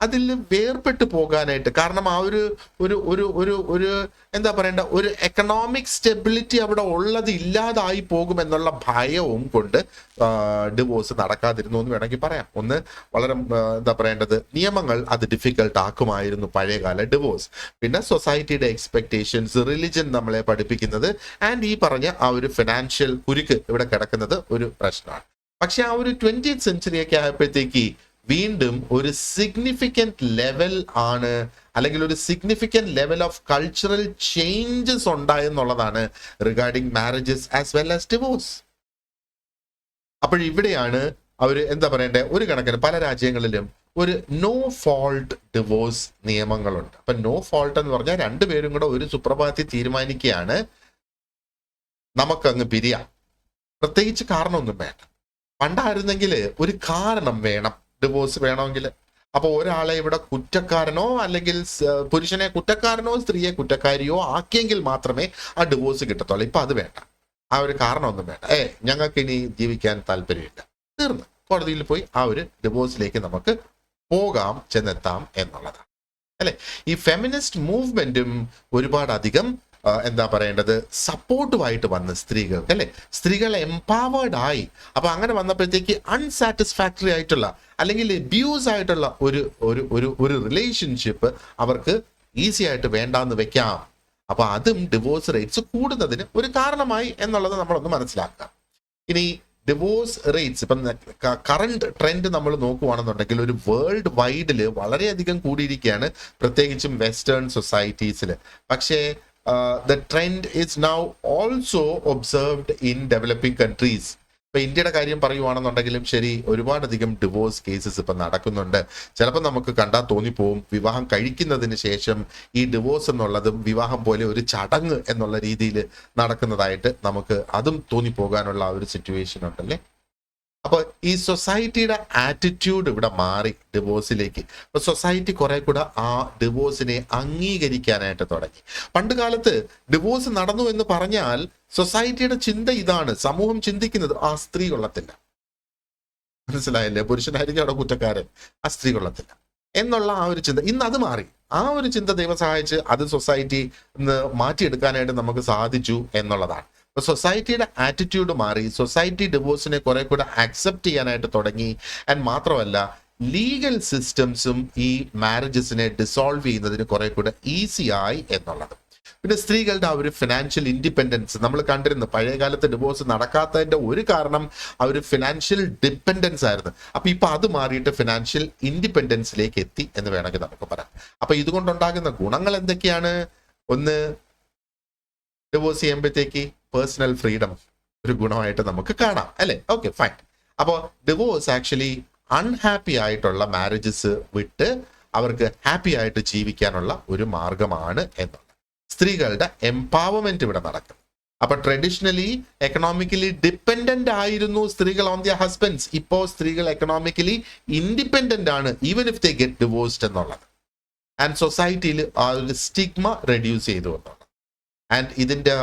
അതിൽ വേർപെട്ട് പോകാനായിട്ട്, കാരണം ആ ഒരു ഒരു ഒരു ഒരു ഒരു എന്താ പറയണ്ട, ഒരു എക്കണോമിക് സ്റ്റെബിലിറ്റി അവിടെ ഉള്ളത് ഇല്ലാതായി പോകുമെന്നുള്ള ഭയവും കൊണ്ട് ഡിവോഴ്സ് നടക്കാതിരുന്നു എന്ന് വേണമെങ്കിൽ പറയാം. ഒന്ന്, വളരെ എന്താ പറയേണ്ടത്, നിയമങ്ങൾ അത് ഡിഫിക്കൽട്ട് ആക്കുമായിരുന്നു പഴയകാല ഡിവോഴ്സ്. പിന്നെ സൊസൈറ്റിയുടെ എക്സ്പെക്ടേഷൻസ്, റിലിജൻ നമ്മളെ പഠിപ്പിക്കുന്നത്, ആൻഡ് ഈ പറഞ്ഞ ആ ഒരു ഫിനാൻഷ്യൽ കുരുക്ക് ഇവിടെ കിടക്കുന്നത് ഒരു പ്രശ്നമാണ്. പക്ഷെ ആ ഒരു 20th സെഞ്ചുറിയൊക്കെ ആയപ്പോഴത്തേക്ക് വീണ്ടും ഒരു സിഗ്നിഫിക്കന്റ് ലെവൽ ആണ്, അല്ലെങ്കിൽ ഒരു significant level of cultural changes ഉണ്ടായെന്നുള്ളതാണ് regarding marriages as well as divorce. അപ്പോഴിവിടെയാണ് അവർ എന്താ പറയണ്ടേ, ഒരു കണക്കിന് പല രാജ്യങ്ങളിലും ഒരു നോ ഫോൾട്ട് ഡിവോഴ്സ് നിയമങ്ങളുണ്ട്. അപ്പൊ നോ ഫോൾട്ട് എന്ന് പറഞ്ഞാൽ രണ്ടുപേരും കൂടെ ഒരു സുപ്രഭാതത്തിൽ തീരുമാനിക്കുകയാണ് നമുക്കങ്ങ് പിരിയാം, പ്രത്യേകിച്ച് കാരണമൊന്നും വേണ്ട. പണ്ടായിരുന്നെങ്കിൽ ഒരു കാരണം വേണം ഡിവോഴ്സ് വേണമെങ്കിൽ. അപ്പൊ ഒരാളെ ഇവിടെ കുറ്റക്കാരനോ അല്ലെങ്കിൽ പുരുഷനെ കുറ്റക്കാരനോ സ്ത്രീയെ കുറ്റക്കാരിയോ ആക്കിയെങ്കിൽ മാത്രമേ ആ ഡിവോഴ്സ് കിട്ടത്തുള്ളൂ. ഇപ്പൊ അത് വേണ്ട, ആ ഒരു കാരണമൊന്നും വേണ്ട. ഞങ്ങൾക്ക് ഇനി ജീവിക്കാൻ താല്പര്യമില്ല, തീർന്നു, കോടതിയിൽ പോയി ആ ഒരു ഡിവോഴ്സിലേക്ക് നമുക്ക് പോകാം, ചെന്നെത്താം എന്നുള്ളതാണ് അല്ലെ. ഈ ഫെമിനിസ്റ്റ് മൂവ്മെന്റും ഒരുപാടധികം എന്താ പറയേണ്ടത്, സപ്പോർട്ടുമായിട്ട് വന്ന് സ്ത്രീകൾക്ക് അല്ലെ, സ്ത്രീകൾ എംപവേർഡ് ആയി. അപ്പൊ അങ്ങനെ വന്നപ്പോഴത്തേക്ക് അൺസാറ്റിസ്ഫാക്ടറി ആയിട്ടുള്ള അല്ലെങ്കിൽ അബ്യൂസ് ആയിട്ടുള്ള ഒരു ഒരു ഒരു ഒരു റിലേഷൻഷിപ്പ് അവർക്ക് ഈസി ആയിട്ട് വേണ്ടാന്ന് വെക്കാം. അപ്പൊ അതും ഡിവോഴ്സ് റേറ്റ്സ് കൂടുന്നതിന് ഒരു കാരണമായി എന്നുള്ളത് നമ്മളൊന്ന് മനസ്സിലാക്കുക. ഇനി ഡിവോഴ്സ് റേറ്റ്സ് ഇപ്പം കറണ്ട് ട്രെൻഡ് നമ്മൾ നോക്കുവാണെന്നുണ്ടെങ്കിൽ ഒരു വേൾഡ് വൈഡിൽ വളരെയധികം കൂടിയിരിക്കുകയാണ്, പ്രത്യേകിച്ചും വെസ്റ്റേൺ സൊസൈറ്റീസിൽ. പക്ഷേ the trend is now also observed in developing countries. ഇപ്പൊ ഇന്ത്യയുടെ കാര്യം പറയുവാണെന്നുണ്ടെങ്കിലും ശരി, ഒരുപാടധികം ഡിവോഴ്സ് കേസസ് ഇപ്പൊ നടക്കുന്നുണ്ട്. ചിലപ്പോൾ നമുക്ക് കണ്ടാൽ തോന്നിപ്പോവും വിവാഹം കഴിക്കുന്നതിന് ശേഷം ഈ ഡിവോഴ്സ് എന്നുള്ളതും വിവാഹം പോലെ ഒരു ചടങ്ങ് എന്നുള്ള രീതിയിൽ നടക്കുന്നതായിട്ട് നമുക്ക് അതും തോന്നിപ്പോകാനുള്ള ആ ഒരു സിറ്റുവേഷൻ ഉണ്ടല്ലേ. അപ്പൊ ഈ സൊസൈറ്റിയുടെ ആറ്റിറ്റ്യൂഡ് ഇവിടെ മാറി ഡിവോഴ്സിലേക്ക്. അപ്പൊ സൊസൈറ്റി കുറെ കൂടെ ആ ഡിവോഴ്സിനെ അംഗീകരിക്കാനായിട്ട് തുടങ്ങി. പണ്ട് കാലത്ത് ഡിവോഴ്സ് നടന്നു എന്ന് പറഞ്ഞാൽ സൊസൈറ്റിയുടെ ചിന്ത ഇതാണ്, സമൂഹം ചിന്തിക്കുന്നത് ആ സ്ത്രീ കൊള്ളത്തില്ല, മനസ്സിലായല്ലേ, പുരുഷനായിരിക്കും അവിടെ കുറ്റക്കാരൻ, ആ സ്ത്രീ കൊള്ളത്തില്ല എന്നുള്ള ആ ഒരു ചിന്ത. ഇന്ന് അത് മാറി. ആ ഒരു ചിന്ത ദൈവം സഹായിച്ച് അത് സൊസൈറ്റി മാറ്റിയെടുക്കാനായിട്ട് നമുക്ക് സാധിച്ചു എന്നുള്ളതാണ്. അപ്പൊ സൊസൈറ്റിയുടെ ആറ്റിറ്റ്യൂഡ് മാറി, സൊസൈറ്റി ഡിവോഴ്സിനെ കുറെ കൂടെ അക്സെപ്റ്റ് ചെയ്യാനായിട്ട് തുടങ്ങി. ആൻഡ് മാത്രമല്ല, ലീഗൽ സിസ്റ്റംസും ഈ മാരേജസിനെ ഡിസോൾവ് ചെയ്യുന്നതിന് കുറെ കൂടെ ഈസി ആയി എന്നുള്ളത്. പിന്നെ സ്ത്രീകളുടെ ആ ഒരു ഫിനാൻഷ്യൽ ഇൻഡിപെൻഡൻസ് നമ്മൾ കണ്ടിരുന്നു. പഴയകാലത്ത് ഡിവോഴ്സ് നടക്കാത്തതിന്റെ ഒരു കാരണം ആ ഒരു ഫിനാൻഷ്യൽ ഡിപ്പെൻഡൻസ് ആയിരുന്നു. അപ്പൊ ഇപ്പൊ അത് മാറിയിട്ട് ഫിനാൻഷ്യൽ ഇൻഡിപെൻഡൻസിലേക്ക് എത്തി എന്ന് വേണമെങ്കിൽ നമുക്ക് പറയാം. അപ്പൊ ഇതുകൊണ്ടുണ്ടാകുന്ന ഗുണങ്ങൾ എന്തൊക്കെയാണ്? ഒന്ന്, ഡിവോഴ്സ് ചെയ്യുമ്പോഴത്തേക്ക് പേഴ്സണൽ ഫ്രീഡം ഒരു ഗുണമായിട്ട് നമുക്ക് കാണാം അല്ലെ. Okay, fine. അപ്പോൾ ഡിവോഴ്സ് ആക്ച്വലി അൺഹാപ്പി ആയിട്ടുള്ള മാരേജസ് വിട്ട് അവർക്ക് ഹാപ്പി ആയിട്ട് ജീവിക്കാനുള്ള ഒരു മാർഗമാണ് എന്നുള്ളത്. സ്ത്രീകളുടെ എംപവർമെന്റ് ഇവിടെ നടക്കും. അപ്പൊ ട്രഡീഷണലി എക്കണോമിക്കലി ഡിപ്പെൻഡന്റ് ആയിരുന്നു സ്ത്രീകൾ ഓൺ ദിയർ ഹസ്ബൻഡ്സ്. ഇപ്പോ സ്ത്രീകൾ എക്കണോമിക്കലി ഇൻഡിപെൻഡന്റ് ആണ് even if they get divorced എന്നുള്ളത്. ആൻഡ് സൊസൈറ്റിയിൽ ആ ഒരു സ്റ്റിഗ്മ റെഡ്യൂസ് ചെയ്തു എന്നുള്ളത്. ആൻഡ് ഇതിന്റെ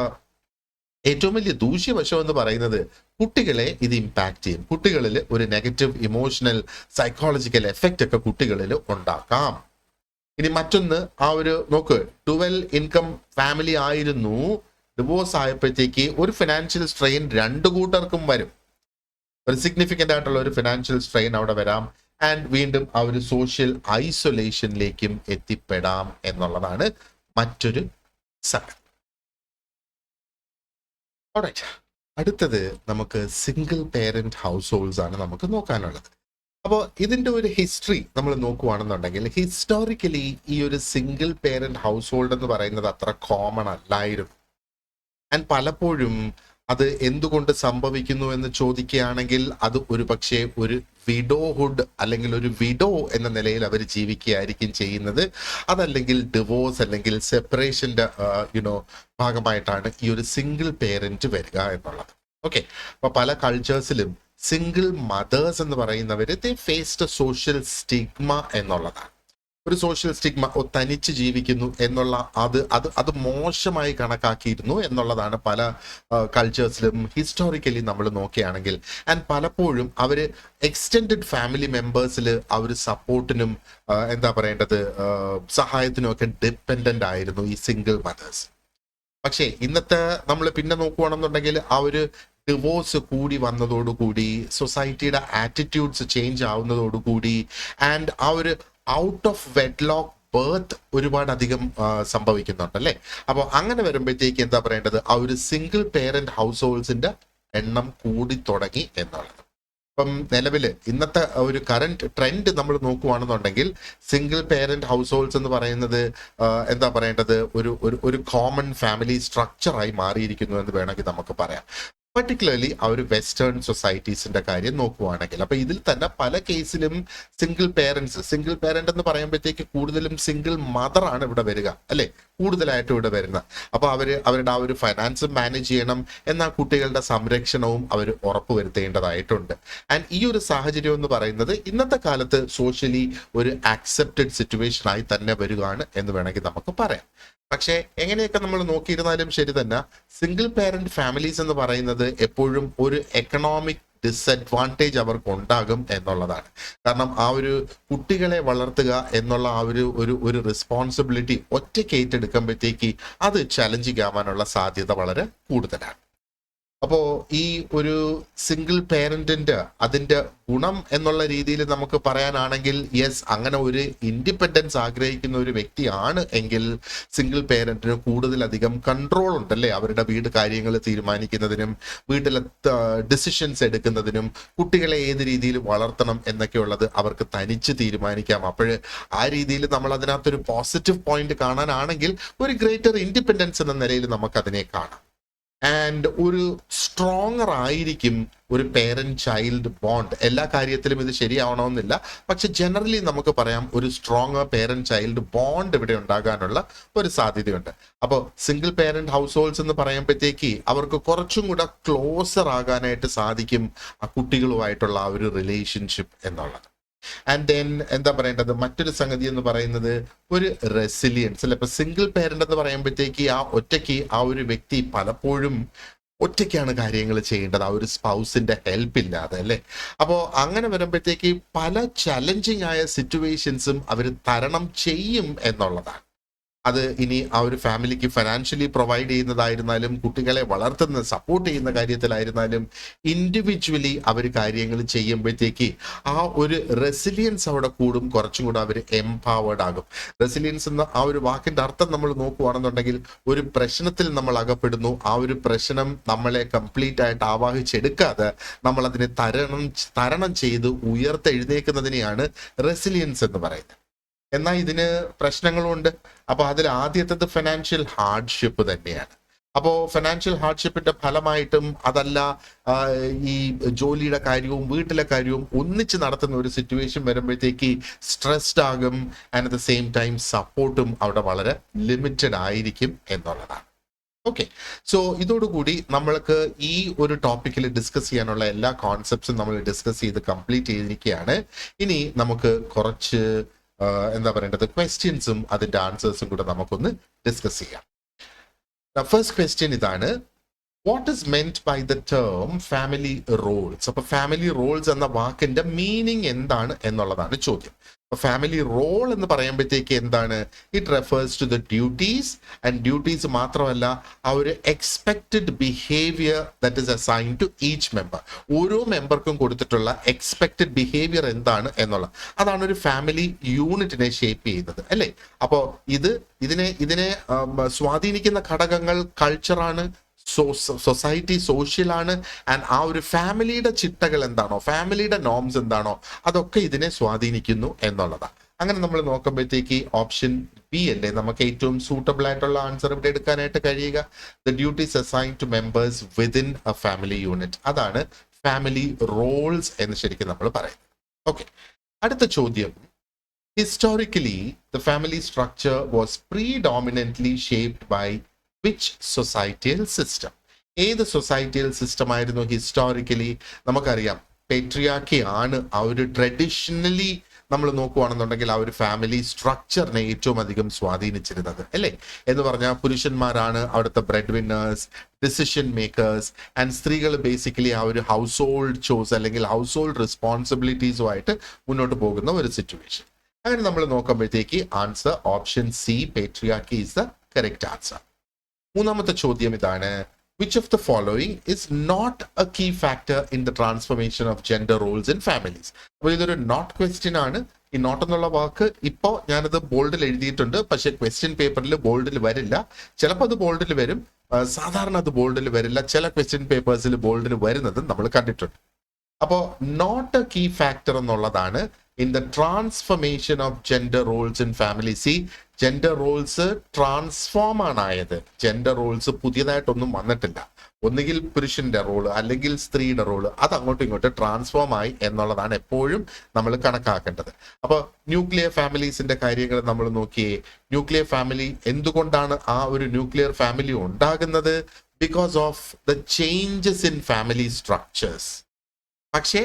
ഏറ്റവും വലിയ ദൂഷ്യവശം എന്ന് പറയുന്നത് കുട്ടികളെ ഇത് ഇമ്പാക്ട് ചെയ്യും. കുട്ടികളിൽ ഒരു നെഗറ്റീവ് ഇമോഷണൽ സൈക്കോളജിക്കൽ എഫക്റ്റ് ഒക്കെ കുട്ടികളിൽ ഉണ്ടാക്കാം. ഇനി മറ്റൊന്ന്, ആ ഒരു നോക്ക്, 12 ഇൻകം ഫാമിലി ആയിരുന്നു, ഡിവോഴ്സ് ആയപ്പോഴത്തേക്ക് ഒരു ഫിനാൻഷ്യൽ സ്ട്രെയിൻ രണ്ടു കൂട്ടർക്കും വരും. ഒരു സിഗ്നിഫിക്കന്റ് ആയിട്ടുള്ള ഒരു ഫിനാൻഷ്യൽ സ്ട്രെയിൻ അവിടെ വരാം. ആൻഡ് വീണ്ടും ആ ഒരു സോഷ്യൽ ഐസൊലേഷനിലേക്കും എത്തിപ്പെടാം എന്നുള്ളതാണ് മറ്റൊരു സംഗതി. അടുത്തത് നമുക്ക് സിംഗിൾ പേരന്റ് ഹൗസ് ഹോൾഡ്സ് ആണ് നമുക്ക് നോക്കാനുള്ളത്. അപ്പോൾ ഇതിന്റെ ഒരു ഹിസ്റ്ററി നമ്മൾ നോക്കുവാണെന്നുണ്ടെങ്കിൽ ഹിസ്റ്റോറിക്കലി ഈ ഒരു സിംഗിൾ പേരന്റ് ഹൗസ് ഹോൾഡ് എന്ന് പറയുന്നത് അത്ര കോമൺ അല്ലായിരുന്നു. ആൻഡ് പലപ്പോഴും അത് എന്തുകൊണ്ട് സംഭവിക്കുന്നു എന്ന് ചോദിക്കുകയാണെങ്കിൽ അത് ഒരു പക്ഷേ ഒരു വിഡോഹുഡ് അല്ലെങ്കിൽ ഒരു വിഡോ എന്ന നിലയിൽ അവർ ജീവിക്കുകയായിരിക്കും ചെയ്യുന്നത്. അതല്ലെങ്കിൽ ഡിവോഴ്സ് അല്ലെങ്കിൽ സെപ്പറേഷന്റെ ഭാഗമായിട്ടാണ് ഈ ഒരു സിംഗിൾ പേരന്റ് വരിക എന്നുള്ളത്. ഓക്കെ, അപ്പൊ പല കൾച്ചേഴ്സിലും സിംഗിൾ മദേഴ്സ് എന്ന് പറയുന്നവർ ദേ ഫേസ്ഡ് സോഷ്യൽ സ്റ്റിഗ്മ എന്നുള്ളതാണ്. ഒരു സോഷ്യൽ സ്റ്റിഗ്മ, തനിച്ച് ജീവിക്കുന്നു എന്നുള്ള അത് മോശമായി കണക്കാക്കിയിരുന്നു എന്നുള്ളതാണ് പല കൾച്ചേഴ്സിലും ഹിസ്റ്റോറിക്കലി നമ്മൾ നോക്കുകയാണെങ്കിൽ. ആൻഡ് പലപ്പോഴും അവർ എക്സ്റ്റെൻഡഡ് ഫാമിലി മെമ്പേഴ്സിൽ അവർ സപ്പോർട്ടിനും എന്താ പറയേണ്ടത് സഹായത്തിനും ഒക്കെ ഡിപ്പെൻഡൻ്റ് ആയിരുന്നു ഈ സിംഗിൾ മദേഴ്സ്. പക്ഷേ ഇന്നത്തെ നമ്മൾ പിന്നെ നോക്കുകയാണെന്നുണ്ടെങ്കിൽ ആ ഒരു ഡിവോഴ്സ് കൂടി വന്നതോടുകൂടി സൊസൈറ്റിയുടെ ആറ്റിറ്റ്യൂഡ്സ് ചേഞ്ച് ആവുന്നതോടുകൂടി ആൻഡ് ആ ഒരു ഔട്ട് ഓഫ് വെഡ്ലോക്ക് ബർത്ത് ഒരുപാട് അധികം സംഭവിക്കുന്നുണ്ട് അല്ലേ. അപ്പോൾ അങ്ങനെ വരുമ്പോഴത്തേക്ക് എന്താ പറയേണ്ടത്, ആ ഒരു സിംഗിൾ പേരന്റ് ഹൗസ് ഹോൾഡ്സിന്റെ എണ്ണം കൂടി തുടങ്ങി എന്നുള്ളത്. ഇപ്പം നിലവിൽ ഇന്നത്തെ ഒരു കറന്റ് ട്രെൻഡ് നമ്മൾ നോക്കുകയാണെന്നുണ്ടെങ്കിൽ സിംഗിൾ പേരന്റ് ഹൗസ് ഹോൾഡ്സ് എന്ന് പറയുന്നത് എന്താ പറയേണ്ടത് ഒരു കോമൺ ഫാമിലി സ്ട്രക്ചറായി മാറിയിരിക്കുന്നു എന്ന് വേണമെങ്കിൽ നമുക്ക് പറയാം. പർട്ടിക്കുലർലി ആ ഒരു വെസ്റ്റേൺ സൊസൈറ്റീസിന്റെ കാര്യം നോക്കുവാണെങ്കിൽ. അപ്പൊ ഇതിൽ തന്നെ പല കേസിലും സിംഗിൾ പേരന്റ് എന്ന് പറയുമ്പോഴത്തേക്ക് കൂടുതലും സിംഗിൾ മദർ ആണ് ഇവിടെ വരിക അല്ലെ, കൂടുതലായിട്ട് ഇവിടെ വരുന്നത്. അപ്പൊ അവരുടെ ആ ഒരു ഫൈനാൻസ് മാനേജ് ചെയ്യണം, എന്നാൽ കുട്ടികളുടെ സംരക്ഷണവും അവർ ഉറപ്പുവരുത്തേണ്ടതായിട്ടുണ്ട്. ആൻഡ് ഈ ഒരു സാഹചര്യം എന്ന് പറയുന്നത് ഇന്നത്തെ കാലത്ത് സോഷ്യലി ഒരു ആക്സെപ്റ്റഡ് സിറ്റുവേഷൻ ആയി തന്നെ വരികയാണ് എന്ന് വേണമെങ്കിൽ നമുക്ക് പറയാം. പക്ഷേ എങ്ങനെയൊക്കെ നമ്മൾ നോക്കിയിരുന്നാലും ശരി തന്നെ സിംഗിൾ പേരന്റ് ഫാമിലീസ് എന്ന് പറയുന്നത് എപ്പോഴും ഒരു എക്കണോമിക് ഡിസഡ്വാൻറ്റേജ് അവർക്ക് ഉണ്ടാകും എന്നുള്ളതാണ്. കാരണം ആ ഒരു കുട്ടികളെ വളർത്തുക എന്നുള്ള ആ ഒരു റെസ്പോൺസിബിലിറ്റി ഒറ്റയ്ക്ക് ഏറ്റെടുക്കുമ്പോഴത്തേക്ക് അത് ചലഞ്ചിങ് ആവാനുള്ള സാധ്യത വളരെ കൂടുതലാണ്. അപ്പോൾ ഈ ഒരു സിംഗിൾ പേരന്റിന്റെ അതിന്റെ ഗുണം എന്നുള്ള രീതിയിൽ നമുക്ക് പറയാനാണെങ്കിൽ യെസ്, അങ്ങനെ ഒരു ഇൻഡിപെൻഡൻസ് ആഗ്രഹിക്കുന്ന ഒരു വ്യക്തിയാണ് എങ്കിൽ സിംഗിൾ പേരന്റിന് കൂടുതലധികം കൺട്രോൾ ഉണ്ടല്ലേ, അവരുടെ വീട് കാര്യങ്ങൾ തീരുമാനിക്കുന്നതിനും വീട്ടിലെ ഡിസിഷൻസ് എടുക്കുന്നതിനും കുട്ടികളെ ഏത് രീതിയിൽ വളർത്തണം എന്നൊക്കെയുള്ളത് അവർക്ക് തനിച്ച് തീരുമാനിക്കാം. അപ്പോൾ ആ രീതിയിൽ നമ്മൾ അതിനകത്തൊരു പോസിറ്റീവ് പോയിന്റ് കാണാനാണെങ്കിൽ ഒരു ഗ്രേറ്റർ ഇൻഡിപെൻഡൻസ് എന്ന നിലയിൽ നമുക്ക് അതിനെ കാണാം. ആൻഡ് ഒരു സ്ട്രോങ്ങർ ആയിരിക്കും ഒരു പേരന്റ് ചൈൽഡ് ബോണ്ട്. എല്ലാ കാര്യത്തിലും ഇത് ശരിയാവണമെന്നില്ല, പക്ഷെ ജനറലി നമുക്ക് പറയാം ഒരു സ്ട്രോങ്ങർ പേരന്റ് ചൈൽഡ് ബോണ്ട് ഇവിടെ ഉണ്ടാകാനുള്ള ഒരു സാധ്യതയുണ്ട്. അപ്പോൾ സിംഗിൾ പേരന്റ് ഹൗസ് ഹോൾഡ്സ് എന്ന് പറയുമ്പോഴത്തേക്ക് അവർക്ക് കുറച്ചും കൂടെ ക്ലോസർ ആകാനായിട്ട് സാധിക്കും ആ കുട്ടികളുമായിട്ടുള്ള ആ ഒരു റിലേഷൻഷിപ്പ് എന്നുള്ളത്. ആൻഡ് ദെൻ എന്താ പറയേണ്ടത്, മറ്റൊരു സംഗതി എന്ന് പറയുന്നത് ഒരു റെസിലിയൻസ് അല്ലെ. ഇപ്പൊ സിംഗിൾ പേരന്റ് എന്ന് പറയുമ്പോഴത്തേക്ക് ആ ഒറ്റയ്ക്ക് ആ ഒരു വ്യക്തി പലപ്പോഴും ഒറ്റയ്ക്കാണ് കാര്യങ്ങൾ ചെയ്യേണ്ടത്, ആ ഒരു സ്പൗസിന്റെ ഹെൽപ്പ് ഇല്ലാതെ അല്ലെ. അപ്പോൾ അങ്ങനെ വരുമ്പോഴത്തേക്ക് പല ചലഞ്ചിങ് ആയ സിറ്റുവേഷൻസും അവർ തരണം ചെയ്യും എന്നുള്ളതാണ്. അത് ഇനി ആ ഒരു ഫാമിലിക്ക് ഫൈനാൻഷ്യലി പ്രൊവൈഡ് ചെയ്യുന്നതായിരുന്നാലും കുട്ടികളെ വളർത്തുന്ന സപ്പോർട്ട് ചെയ്യുന്ന കാര്യത്തിലായിരുന്നാലും ഇൻഡിവിജ്വലി അവർ കാര്യങ്ങൾ ചെയ്യുമ്പോഴത്തേക്ക് ആ ഒരു റെസിലിയൻസ് അവിടെ കൂടും, കുറച്ചും കൂടെ അവർ എംപവേർഡ് ആകും. റെസിലിയൻസ് എന്ന ആ ഒരു വാക്കിന്റെ അർത്ഥം നമ്മൾ നോക്കുകയാണെന്നുണ്ടെങ്കിൽ ഒരു പ്രശ്നത്തിൽ നമ്മൾ അകപ്പെടുന്നു, ആ ഒരു പ്രശ്നം നമ്മളെ കംപ്ലീറ്റ് ആയിട്ട് ആവാഹിച്ചെടുക്കാതെ നമ്മൾ അതിനെ തരണം ചെയ്ത് ഉയർത്തെഴുന്നേക്കുന്നതിനെയാണ് റെസിലിയൻസ് എന്ന് പറയുന്നത്. എന്നാൽ ഇതിന് പ്രശ്നങ്ങളുണ്ട്. അപ്പൊ അതിൽ ആദ്യത്തേത് ഫിനാൻഷ്യൽ ഹാർഡ്ഷിപ്പ് തന്നെയാണ്. അപ്പോൾ ഫിനാൻഷ്യൽ ഹാർഡ്ഷിപ്പിന്റെ ഫലമായിട്ടും അതല്ല ഈ ജോലിയുടെ കാര്യവും വീട്ടിലെ കാര്യവും ഒന്നിച്ച് നടത്തുന്ന ഒരു സിറ്റുവേഷൻ വരുമ്പോഴത്തേക്ക് സ്ട്രെസ്ഡ് ആകും. And at the same time സപ്പോർട്ടും അവിടെ വളരെ ലിമിറ്റഡ് ആയിരിക്കും എന്നുള്ളതാണ്. ഓക്കെ, സോ ഇതോടുകൂടി നമ്മൾക്ക് ഈ ഒരു ടോപ്പിക്കിൽ ഡിസ്കസ് ചെയ്യാനുള്ള എല്ലാ കോൺസെപ്റ്റ്സും നമ്മൾ ഡിസ്കസ് ചെയ്ത് കംപ്ലീറ്റ് ചെയ്തിരിക്കുകയാണ്. ഇനി നമുക്ക് കുറച്ച് എന്താ പറയേണ്ടത് ക്വസ്റ്റ്യൻസും അതിന്റെ ആൻസേഴ്സും കൂടെ നമുക്കൊന്ന് ഡിസ്കസ് ചെയ്യാം. ഫസ്റ്റ് ക്വസ്റ്റ്യൻ ഇതാണ്, what is meant by the term family roles? അപ്പൊ ഫാമിലി റോൾസ് എന്ന വാക്കിന്റെ മീനിങ് എന്താണ് എന്നുള്ളതാണ് ചോദ്യം. ഫാമിലി റോൾ എന്ന് പറയുമ്പോഴത്തേക്ക് എന്താണ്? It refers to the duties, and duties മാത്രമല്ല ആ ഒരു expected behaviour that is assign to each member. ഓരോ മെമ്പർക്കും കൊടുത്തിട്ടുള്ള എക്സ്പെക്റ്റഡ് ബിഹേവിയർ എന്താണ് എന്നുള്ളത്, അതാണ് ഒരു ഫാമിലി യൂണിറ്റിനെ ഷേപ്പ് ചെയ്യുന്നത് അല്ലേ. അപ്പോൾ ഇതിനെ സ്വാധീനിക്കുന്ന ഘടകങ്ങൾ കൾച്ചറാണ്, സൊസൈറ്റി സോഷ്യലാണ്, ആൻഡ് ആ ഒരു ഫാമിലിയുടെ ചിട്ടകൾ എന്താണോ, ഫാമിലിയുടെ നോംസ് എന്താണോ, അതൊക്കെ ഇതിനെ സ്വാധീനിക്കുന്നു എന്നുള്ളതാണ്. അങ്ങനെ നമ്മൾ നോക്കുമ്പോഴത്തേക്ക് ഓപ്ഷൻ ബി അല്ലേ നമുക്ക് ഏറ്റവും സൂട്ടബിൾ ആയിട്ടുള്ള ആൻസർ ഇവിടെ എടുക്കാനായിട്ട് കഴിയുക. The duties assign to members within a family unit, അതാണ് ഫാമിലി റോൾസ് എന്ന് ശരിക്കും നമ്മൾ പറയുന്നത്. ഓക്കെ, അടുത്ത ചോദ്യം, historically the family structure was predominantly shaped by which societal system? ഏത് സൊസൈറ്റിയൽ സിസ്റ്റം ആയിരുന്നു ഹിസ്റ്റോറിക്കലി? നമുക്കറിയാം പേട്രിയാർക്കി ആണ് ആ ഒരു ട്രഡീഷണലി നമ്മൾ നോക്കുകയാണെന്നുണ്ടെങ്കിൽ ആ ഒരു ഫാമിലി സ്ട്രക്ചറിനെ ഏറ്റവും അധികം സ്വാധീനിച്ചിരുന്നത് അല്ലേ? എന്ന് പറഞ്ഞാൽ പുരുഷന്മാരാണ് അവിടുത്തെ bread winners, decision makers, and സ്ത്രീകൾ ബേസിക്കലി ആ ഒരു ഹൗസ് ഹോൾഡ് ചോസ് അല്ലെങ്കിൽ ഹൗസ് ഹോൾഡ് റെസ്പോൺസിബിലിറ്റീസുമായിട്ട് മുന്നോട്ട് പോകുന്ന ഒരു സിറ്റുവേഷൻ. അങ്ങനെ നമ്മൾ നോക്കുമ്പോഴത്തേക്ക് answer option C, patriarchy is the correct answer. മൂന്നാമത്തെ ചോദ്യം ഇതാണ്: which of the following is not a key factor in the transformation of gender roles in families? അപ്പോൾ ഇതൊരു നോട്ട് ക്വസ്റ്റ്യൻ ആണ്. ഈ നോട്ട് എന്നുള്ള വാക്ക് ഇപ്പോൾ ഞാനത് ബോൾഡിൽ എഴുതിയിട്ടുണ്ട്, പക്ഷേ ക്വസ്റ്റ്യൻ പേപ്പറിൽ ബോൾഡിൽ വരില്ല. ചിലപ്പോൾ അത് ബോൾഡിൽ വരും, സാധാരണ അത് ബോൾഡിൽ വരില്ല. ചില ക്വസ്റ്റ്യൻ പേപ്പേഴ്സിൽ ബോൾഡിൽ വരുന്നത് നമ്മൾ കണ്ടിട്ടുണ്ട്. അപ്പോൾ നോട്ട് എ കീ ഫാക്ടർ എന്നുള്ളതാണ് in the transformation of gender Rolls in family. C, gender roles transform ആണ് ആയത്. ജെൻഡർ റോൾസ് പുതിയതായിട്ടൊന്നും വന്നിട്ടില്ല. ഒന്നുകിൽ പുരുഷന്റെ റോള് അല്ലെങ്കിൽ സ്ത്രീയുടെ റോള് അത് അങ്ങോട്ടും ഇങ്ങോട്ടും ട്രാൻസ്ഫോം ആയി എന്നുള്ളതാണ് എപ്പോഴും നമ്മൾ കണക്കാക്കേണ്ടത്. അപ്പോൾ ന്യൂക്ലിയർ ഫാമിലീസിന്റെ കാര്യങ്ങൾ നമ്മൾ നോക്കിയേ. ന്യൂക്ലിയർ ഫാമിലി എന്തുകൊണ്ടാണ് ആ ഒരു ന്യൂക്ലിയർ ഫാമിലി ഉണ്ടാകുന്നത്? Because of the changes in family structures. പക്ഷേ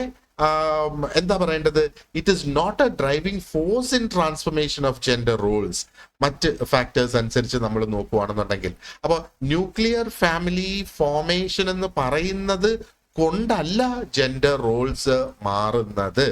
എന്താ പറയേണ്ടത്, it is not a driving force in transformation of gender roles. മറ്റ് ഫാക്ടേഴ്സ് അനുസരിച്ച് നമ്മൾ നോക്കുകയാണെന്നുണ്ടെങ്കിൽ, അപ്പോൾ ന്യൂക്ലിയർ ഫാമിലി ഫോർമേഷൻ എന്ന് പറയുന്നത് കൊണ്ടല്ല ജെൻഡർ റോൾസ് മാറുന്നത്.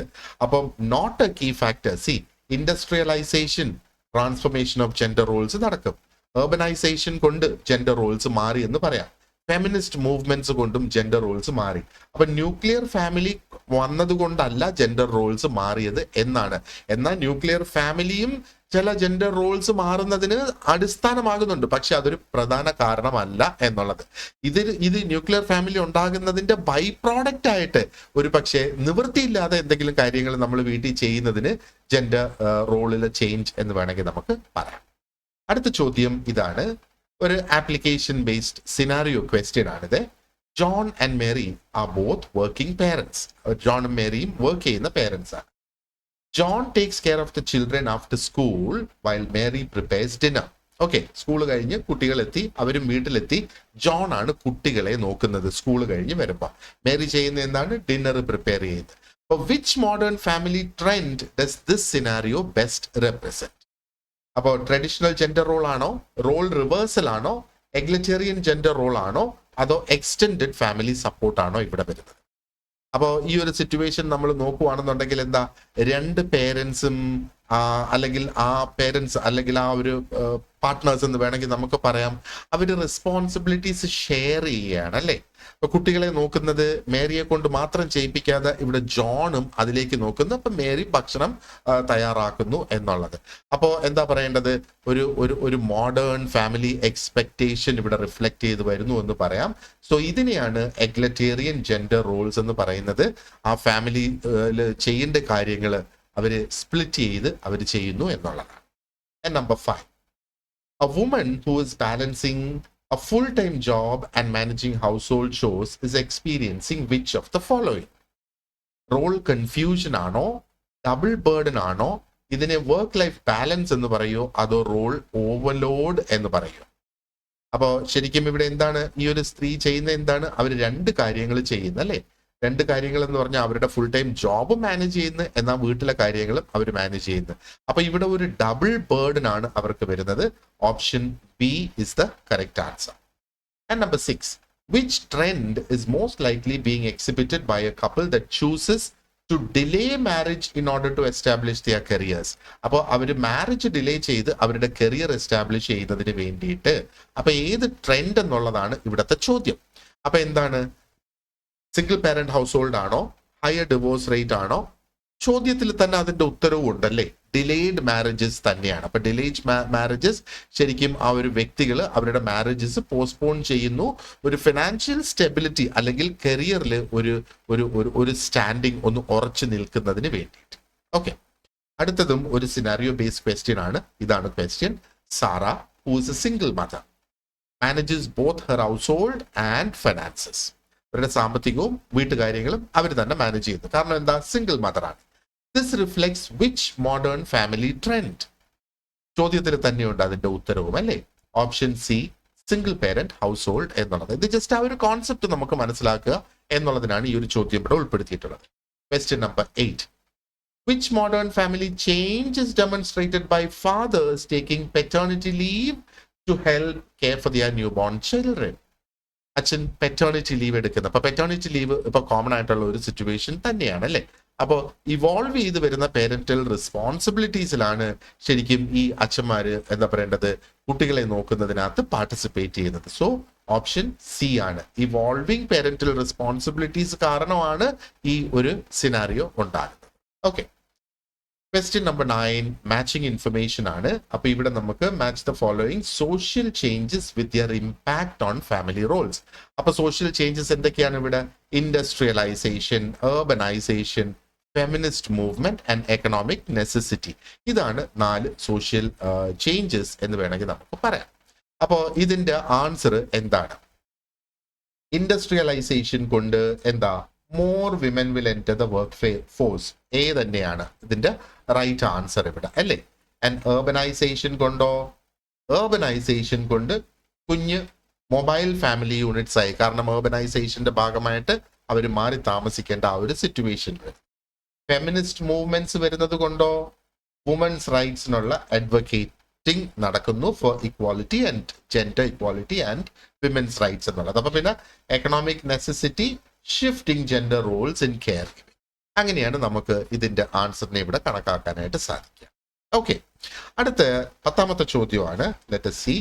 അപ്പം not a key factor. C, industrialization transformation of gender roles നടക്കും. urbanization കൊണ്ട് ജെൻഡർ റോൾസ് മാറി എന്ന് പറയാം. ഫെമിനിസ്റ്റ് മൂവ്മെന്റ്സ് കൊണ്ടും ജെൻഡർ റോൾസ് മാറി. അപ്പൊ ന്യൂക്ലിയർ ഫാമിലി വന്നതുകൊണ്ടല്ല ജെൻഡർ റോൾസ് മാറിയത് എന്നാണ്. എന്നാൽ ന്യൂക്ലിയർ ഫാമിലിയും ചില ജെൻഡർ റോൾസ് മാറുന്നതിന് അടിസ്ഥാനമാകുന്നുണ്ട്, പക്ഷെ അതൊരു പ്രധാന കാരണമല്ല എന്നുള്ളത്. ഇത് ന്യൂക്ലിയർ ഫാമിലി ഉണ്ടാകുന്നതിന്റെ ബൈ പ്രോഡക്റ്റ് ആയിട്ട് ഒരു പക്ഷേ നിവൃത്തിയില്ലാതെ എന്തെങ്കിലും കാര്യങ്ങൾ നമ്മൾ വീട്ടിൽ ചെയ്യുന്നതിന് ജെൻഡർ റോളിലെ ചേഞ്ച് എന്ന് വേണമെങ്കിൽ നമുക്ക് പറയാം. അടുത്ത ചോദ്യം ഇതാണ്, ഒരു ആപ്ലിക്കേഷൻ ബേസ്ഡ് സിനാരിയോ ക്വസ്റ്റ്യൻ ആണിത്. John and Mary are both working parents. ജോണും മേരിയും വർക്ക് ചെയ്യുന്ന പേരൻസ് ആണ്. John takes care of the children after school while Mary prepares dinner. Okay, school കഴിഞ്ഞ് കുട്ടികളെത്തി, അവരും വീട്ടിലെത്തി. ജോൺ ആണ് കുട്ടികളെ നോക്കുന്നത് സ്കൂൾ കഴിഞ്ഞ് വരുമ്പോൾ. മേരി ചെയ്യുന്ന എന്താണ്? ഡിന്നർ പ്രിപ്പയർ ചെയ്യുന്നത്. അപ്പോൾ which modern family trend does this scenario best represent? അപ്പോൾ ട്രഡീഷണൽ ജെൻഡർ റോൾ ആണോ, റോൾ റിവേഴ്സൽ ആണോ, എഗ്ലിറ്റേറിയൻ ജെൻഡർ റോൾ ആണോ, അതോ എക്സ്റ്റെൻഡഡ് ഫാമിലി സപ്പോർട്ടാണോ ഇവിടെ വരുന്നത്? അപ്പോൾ ഈ ഒരു സിറ്റുവേഷൻ നമ്മൾ നോക്കുകയാണെന്നുണ്ടെങ്കിൽ എന്താ, രണ്ട് പേരൻസും അല്ലെങ്കിൽ ആ പേരൻസ് അല്ലെങ്കിൽ ആ ഒരു പാർട്ട്നേഴ്സ് എന്ന് വേണമെങ്കിൽ നമുക്ക് പറയാം, അവർ റെസ്പോൺസിബിലിറ്റീസ് ഷെയർ ചെയ്യുകയാണ് അല്ലേ. അപ്പൊ കുട്ടികളെ നോക്കുന്നത് മേരിയെ കൊണ്ട് മാത്രം ചെയ്യിപ്പിക്കാതെ ഇവിടെ ജോണും അതിലേക്ക് നോക്കുന്നു. അപ്പൊ മേരി ഭക്ഷണം തയ്യാറാക്കുന്നു എന്നുള്ളത്. അപ്പോൾ എന്താ പറയേണ്ടത്, ഒരു മോഡേൺ ഫാമിലി എക്സ്പെക്ടേഷൻ ഇവിടെ റിഫ്ലക്ട് ചെയ്ത് വരുന്നു എന്ന് പറയാം. സോ ഇതിനെയാണ് എഗ്ലിറ്റേറിയൻ ജെൻഡർ റോൾസ് എന്ന് പറയുന്നത്. ആ ഫാമിലി ചെയ്യേണ്ട കാര്യങ്ങൾ അവര് സ്പ്ലിറ്റ് ചെയ്ത് അവർ ചെയ്യുന്നു എന്നുള്ളതാണ്. And number 5, a woman who is balancing a full-time job and managing household chores is experiencing which of the following? Role confusion ആണോ, ഡബിൾ ബേർഡൻ ആണോ, ഇതിനെ വർക്ക് ലൈഫ് ബാലൻസ് എന്ന് പറയോ, അതോ റോൾ ഓവർലോഡ് എന്ന് പറയോ? അപ്പോൾ ശരിക്കും ഇവിടെ എന്താണ് ഈ ഒരു സ്ത്രീ ചെയ്യുന്ന, എന്താണ് അവർ രണ്ട് കാര്യങ്ങൾ ചെയ്യുന്നത് അല്ലേ. രണ്ട് കാര്യങ്ങൾ എന്ന് പറഞ്ഞാൽ അവരുടെ ഫുൾ ടൈം ജോബ് മാനേജ് ചെയ്യുന്നത്, എന്നാൽ വീട്ടിലെ കാര്യങ്ങളും അവർ മാനേജ് ചെയ്യുന്നത്. അപ്പൊ ഇവിടെ ഒരു ഡബിൾ ബേർഡൻ ആണ് അവർക്ക് വരുന്നത്. Option B is the correct answer. And number 6, which trend is most likely being exhibited by a couple that chooses to delay marriage in order to establish their careers? അപ്പോൾ അവർ marriage delay ചെയ്ത് അവരുടെ career establish ചെയ്യുന്നതിന് വേണ്ടിയിട്ട്, അപ്പൊ ഏത് trend എന്നുള്ളതാണ് ഇവിടുത്തെ ചോദ്യം. അപ്പൊ എന്താണ്, സിംഗിൾ പാരന്റ് ഹൗസ് ഹോൾഡ് ആണോ, ഹയർ ഡിവോഴ്സ് റേറ്റ് ആണോ? ചോദ്യത്തിൽ തന്നെ അതിന്റെ ഉത്തരവും ഉണ്ടല്ലേ, ഡിലേഡ് മാരേജസ് തന്നെയാണ്. അപ്പൊ ഡിലേഡ് മാരേജസ് ശരിക്കും ആ ഒരു വ്യക്തികൾ അവരുടെ മാരേജസ് പോസ്റ്റ്പോൺ ചെയ്യുന്നു, ഒരു ഫിനാൻഷ്യൽ സ്റ്റെബിലിറ്റി അല്ലെങ്കിൽ കരിയറിൽ ഒരു സ്റ്റാൻഡിങ് ഒന്ന് ഉറച്ചു നിൽക്കുന്നതിന് വേണ്ടിയിട്ട്. ഓക്കെ, അടുത്തതും ഒരു സിനാരിയോ ബേസ്ഡ് ക്വസ്റ്റ്യൻ ആണ്. ഇതാണ് question. Sara, who is a single mother, manages both her household and finances. അവരുടെ സാമ്പത്തികവും വീട്ടുകാര്യങ്ങളും അവർ തന്നെ മാനേജ് ചെയ്യുന്നു. കാരണം എന്താ, സിംഗിൾ മദർ ആണ്. This reflects which modern family trend? ചോദ്യത്തിൽ തന്നെയുണ്ട് അതിന്റെ ഉത്തരവും അല്ലേ. Option C, single parent household എന്നുള്ളത്. ഇത് ജസ്റ്റ് ആ ഒരു കോൺസെപ്റ്റ് നമുക്ക് മനസ്സിലാക്കുക എന്നുള്ളതിനാണ് ഈ ഒരു ചോദ്യം ഇവിടെ ഉൾപ്പെടുത്തിയിട്ടുള്ളത്. Question number 8, Which modern family change is demonstrated by fathers taking paternity leave to help care for their newborn children? അച്ഛൻ പെറ്റേണിറ്റി ലീവ് എടുക്കുന്നത്. അപ്പൊ പെറ്റേണിറ്റി ലീവ് ഇപ്പൊ കോമൺ ആയിട്ടുള്ള ഒരു സിറ്റുവേഷൻ തന്നെയാണ് അല്ലേ. അപ്പോൾ ഇവോൾവ് ചെയ്ത് വരുന്ന പേരന്റൽ റെസ്പോൺസിബിലിറ്റീസിലാണ് ശരിക്കും ഈ അച്ഛന്മാര് എന്താ പറയേണ്ടത് കുട്ടികളെ നോക്കുന്നതിനകത്ത് പാർട്ടിസിപ്പേറ്റ് ചെയ്യുന്നത്. സോ ഓപ്ഷൻ സി ആണ്. ഇവോൾവിംഗ് പേരന്റൽ റെസ്പോൺസിബിലിറ്റീസ് കാരണമാണ് ഈ ഒരു സിനാരിയോ ഉണ്ടാകുന്നത്. Okay, question number 9 matching information ആണ്. അപ്പൊ ഇവിടെ നമുക്ക് match the following social changes with their impact on family roles. അപ്പൊ സോഷ്യൽ ചേഞ്ചസ് എന്തൊക്കെയാണ് ഇവിടെ? Industrialization, urbanization, feminist movement and economic necessity. ഇതാണ് 4 സോഷ്യൽ ചേഞ്ചസ് എന്ന് വേണമെങ്കിൽ നമുക്ക് പറയാം. അപ്പോൾ ഇതിന്റെ ആൻസർ എന്താണ്? ഇൻഡസ്ട്രിയലൈസേഷൻ കൊണ്ട് എന്താ? More women will enter the work force. A തന്നെയാണ് ഇതിന്റെ റൈറ്റ് ആൻസർ ഇവിടെ അല്ലേ. ആൻഡ് urbanization കൊണ്ടോ? urbanization കൊണ്ട് കുഞ്ഞ് മൊബൈൽ ഫാമിലി യൂണിറ്റ്സ് ആയി. കാരണം urbanization ഭാഗമായിട്ട് അവർ മാറി താമസിക്കേണ്ട ആ ഒരു സിറ്റുവേഷൻ വരും. ഫെമിനിസ്റ്റ് മൂവ്മെന്റ്സ് വരുന്നത് കൊണ്ടോ? വുമൻസ് റൈറ്റ്സിനുള്ള അഡ്വക്കേറ്റിംഗ് നടക്കുന്നു four equality and gender equality and women's rights എന്നുള്ളത്. അപ്പൊ പിന്നെ economic necessity, shifting gender roles in care giving. അങ്ങനെയാണ് നമുക്ക് ഇതിന്റെ ആൻസറിനെ ഇവിടെ കണക്കാക്കാനായിട്ട് സാധിക്കുക. ഓക്കെ, അടുത്ത 10ാമത്തെ ചോദ്യമാണ്. Let us see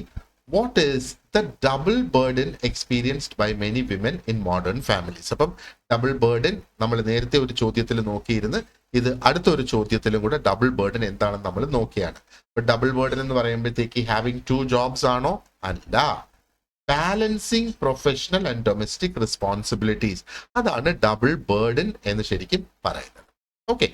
what is the double burden experienced by many women in modern families. അപ്പം ഡബിൾ ബേർഡൻ നമ്മൾ നേരത്തെ ഒരു ചോദ്യത്തിൽ നോക്കിയിരുന്ന് ഇത് അടുത്തൊരു ചോദ്യത്തിലും കൂടെ ഡബിൾ ബേർഡൻ എന്താണെന്ന് നമ്മൾ നോക്കിയാണ്. ഇപ്പൊ ഡബിൾ ബേർഡൻ എന്ന് പറയുമ്പോഴത്തേക്ക് ഹാവിങ് 2 jobs ആണോ? അല്ല. Balancing professional and domestic responsibilities, അതാണ് ഡബിൾ ബേർഡൻ എന്ന് ശരിക്കും പറയുന്നത്. ഓക്കെ,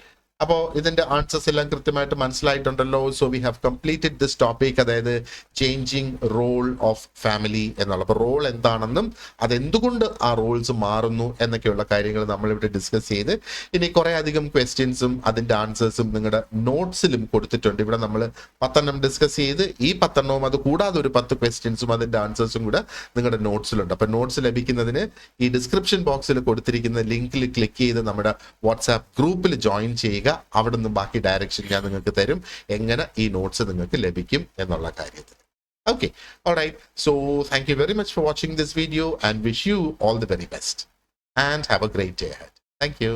അപ്പോൾ ഇതിന്റെ ആൻസേഴ്സ് എല്ലാം കൃത്യമായിട്ട് മനസ്സിലായിട്ടുണ്ടല്ലോ. So we have completed this topic, അതായത് ചേഞ്ചിങ് റോൾ ഓഫ് ഫാമിലി എന്നുള്ള. അപ്പോൾ റോൾ എന്താണെന്നും അതെന്തുകൊണ്ട് ആ റോൾസ് മാറുന്നു എന്നൊക്കെയുള്ള കാര്യങ്ങൾ നമ്മളിവിടെ ഡിസ്കസ് ചെയ്ത് ഇനി കുറെ അധികം ക്വസ്റ്റ്യൻസും അതിന്റെ ആൻസേഴ്സും നിങ്ങളുടെ നോട്ട്സിലും കൊടുത്തിട്ടുണ്ട്. ഇവിടെ നമ്മൾ 10 ഡിസ്കസ് ചെയ്ത് ഈ 10 അത് കൂടാതെ ഒരു 10 ക്വസ്റ്റ്യൻസും അതിന്റെ ആൻസേഴ്സും കൂടെ നിങ്ങളുടെ നോട്ട്സിലുണ്ട്. അപ്പൊ നോട്ട്സ് ലഭിക്കുന്നതിന് ഈ ഡിസ്ക്രിപ്ഷൻ ബോക്സിൽ കൊടുത്തിരിക്കുന്ന ലിങ്കിൽ ക്ലിക്ക് ചെയ്ത് നമ്മുടെ വാട്സാപ്പ് ഗ്രൂപ്പിൽ ജോയിൻ ചെയ്യുക. അവിടെ നിന്ന് ബാക്കി ഡയറക്ഷൻ ഞാൻ നിങ്ങൾക്ക് തരും, എങ്ങനെ ഈ നോട്ട്സ് നിങ്ങൾക്ക് ലഭിക്കും എന്നുള്ള കാര്യത്തിൽ. Okay, all right. So thank you very much for watching this video and wish you all the very best and have a great day ahead. Thank you.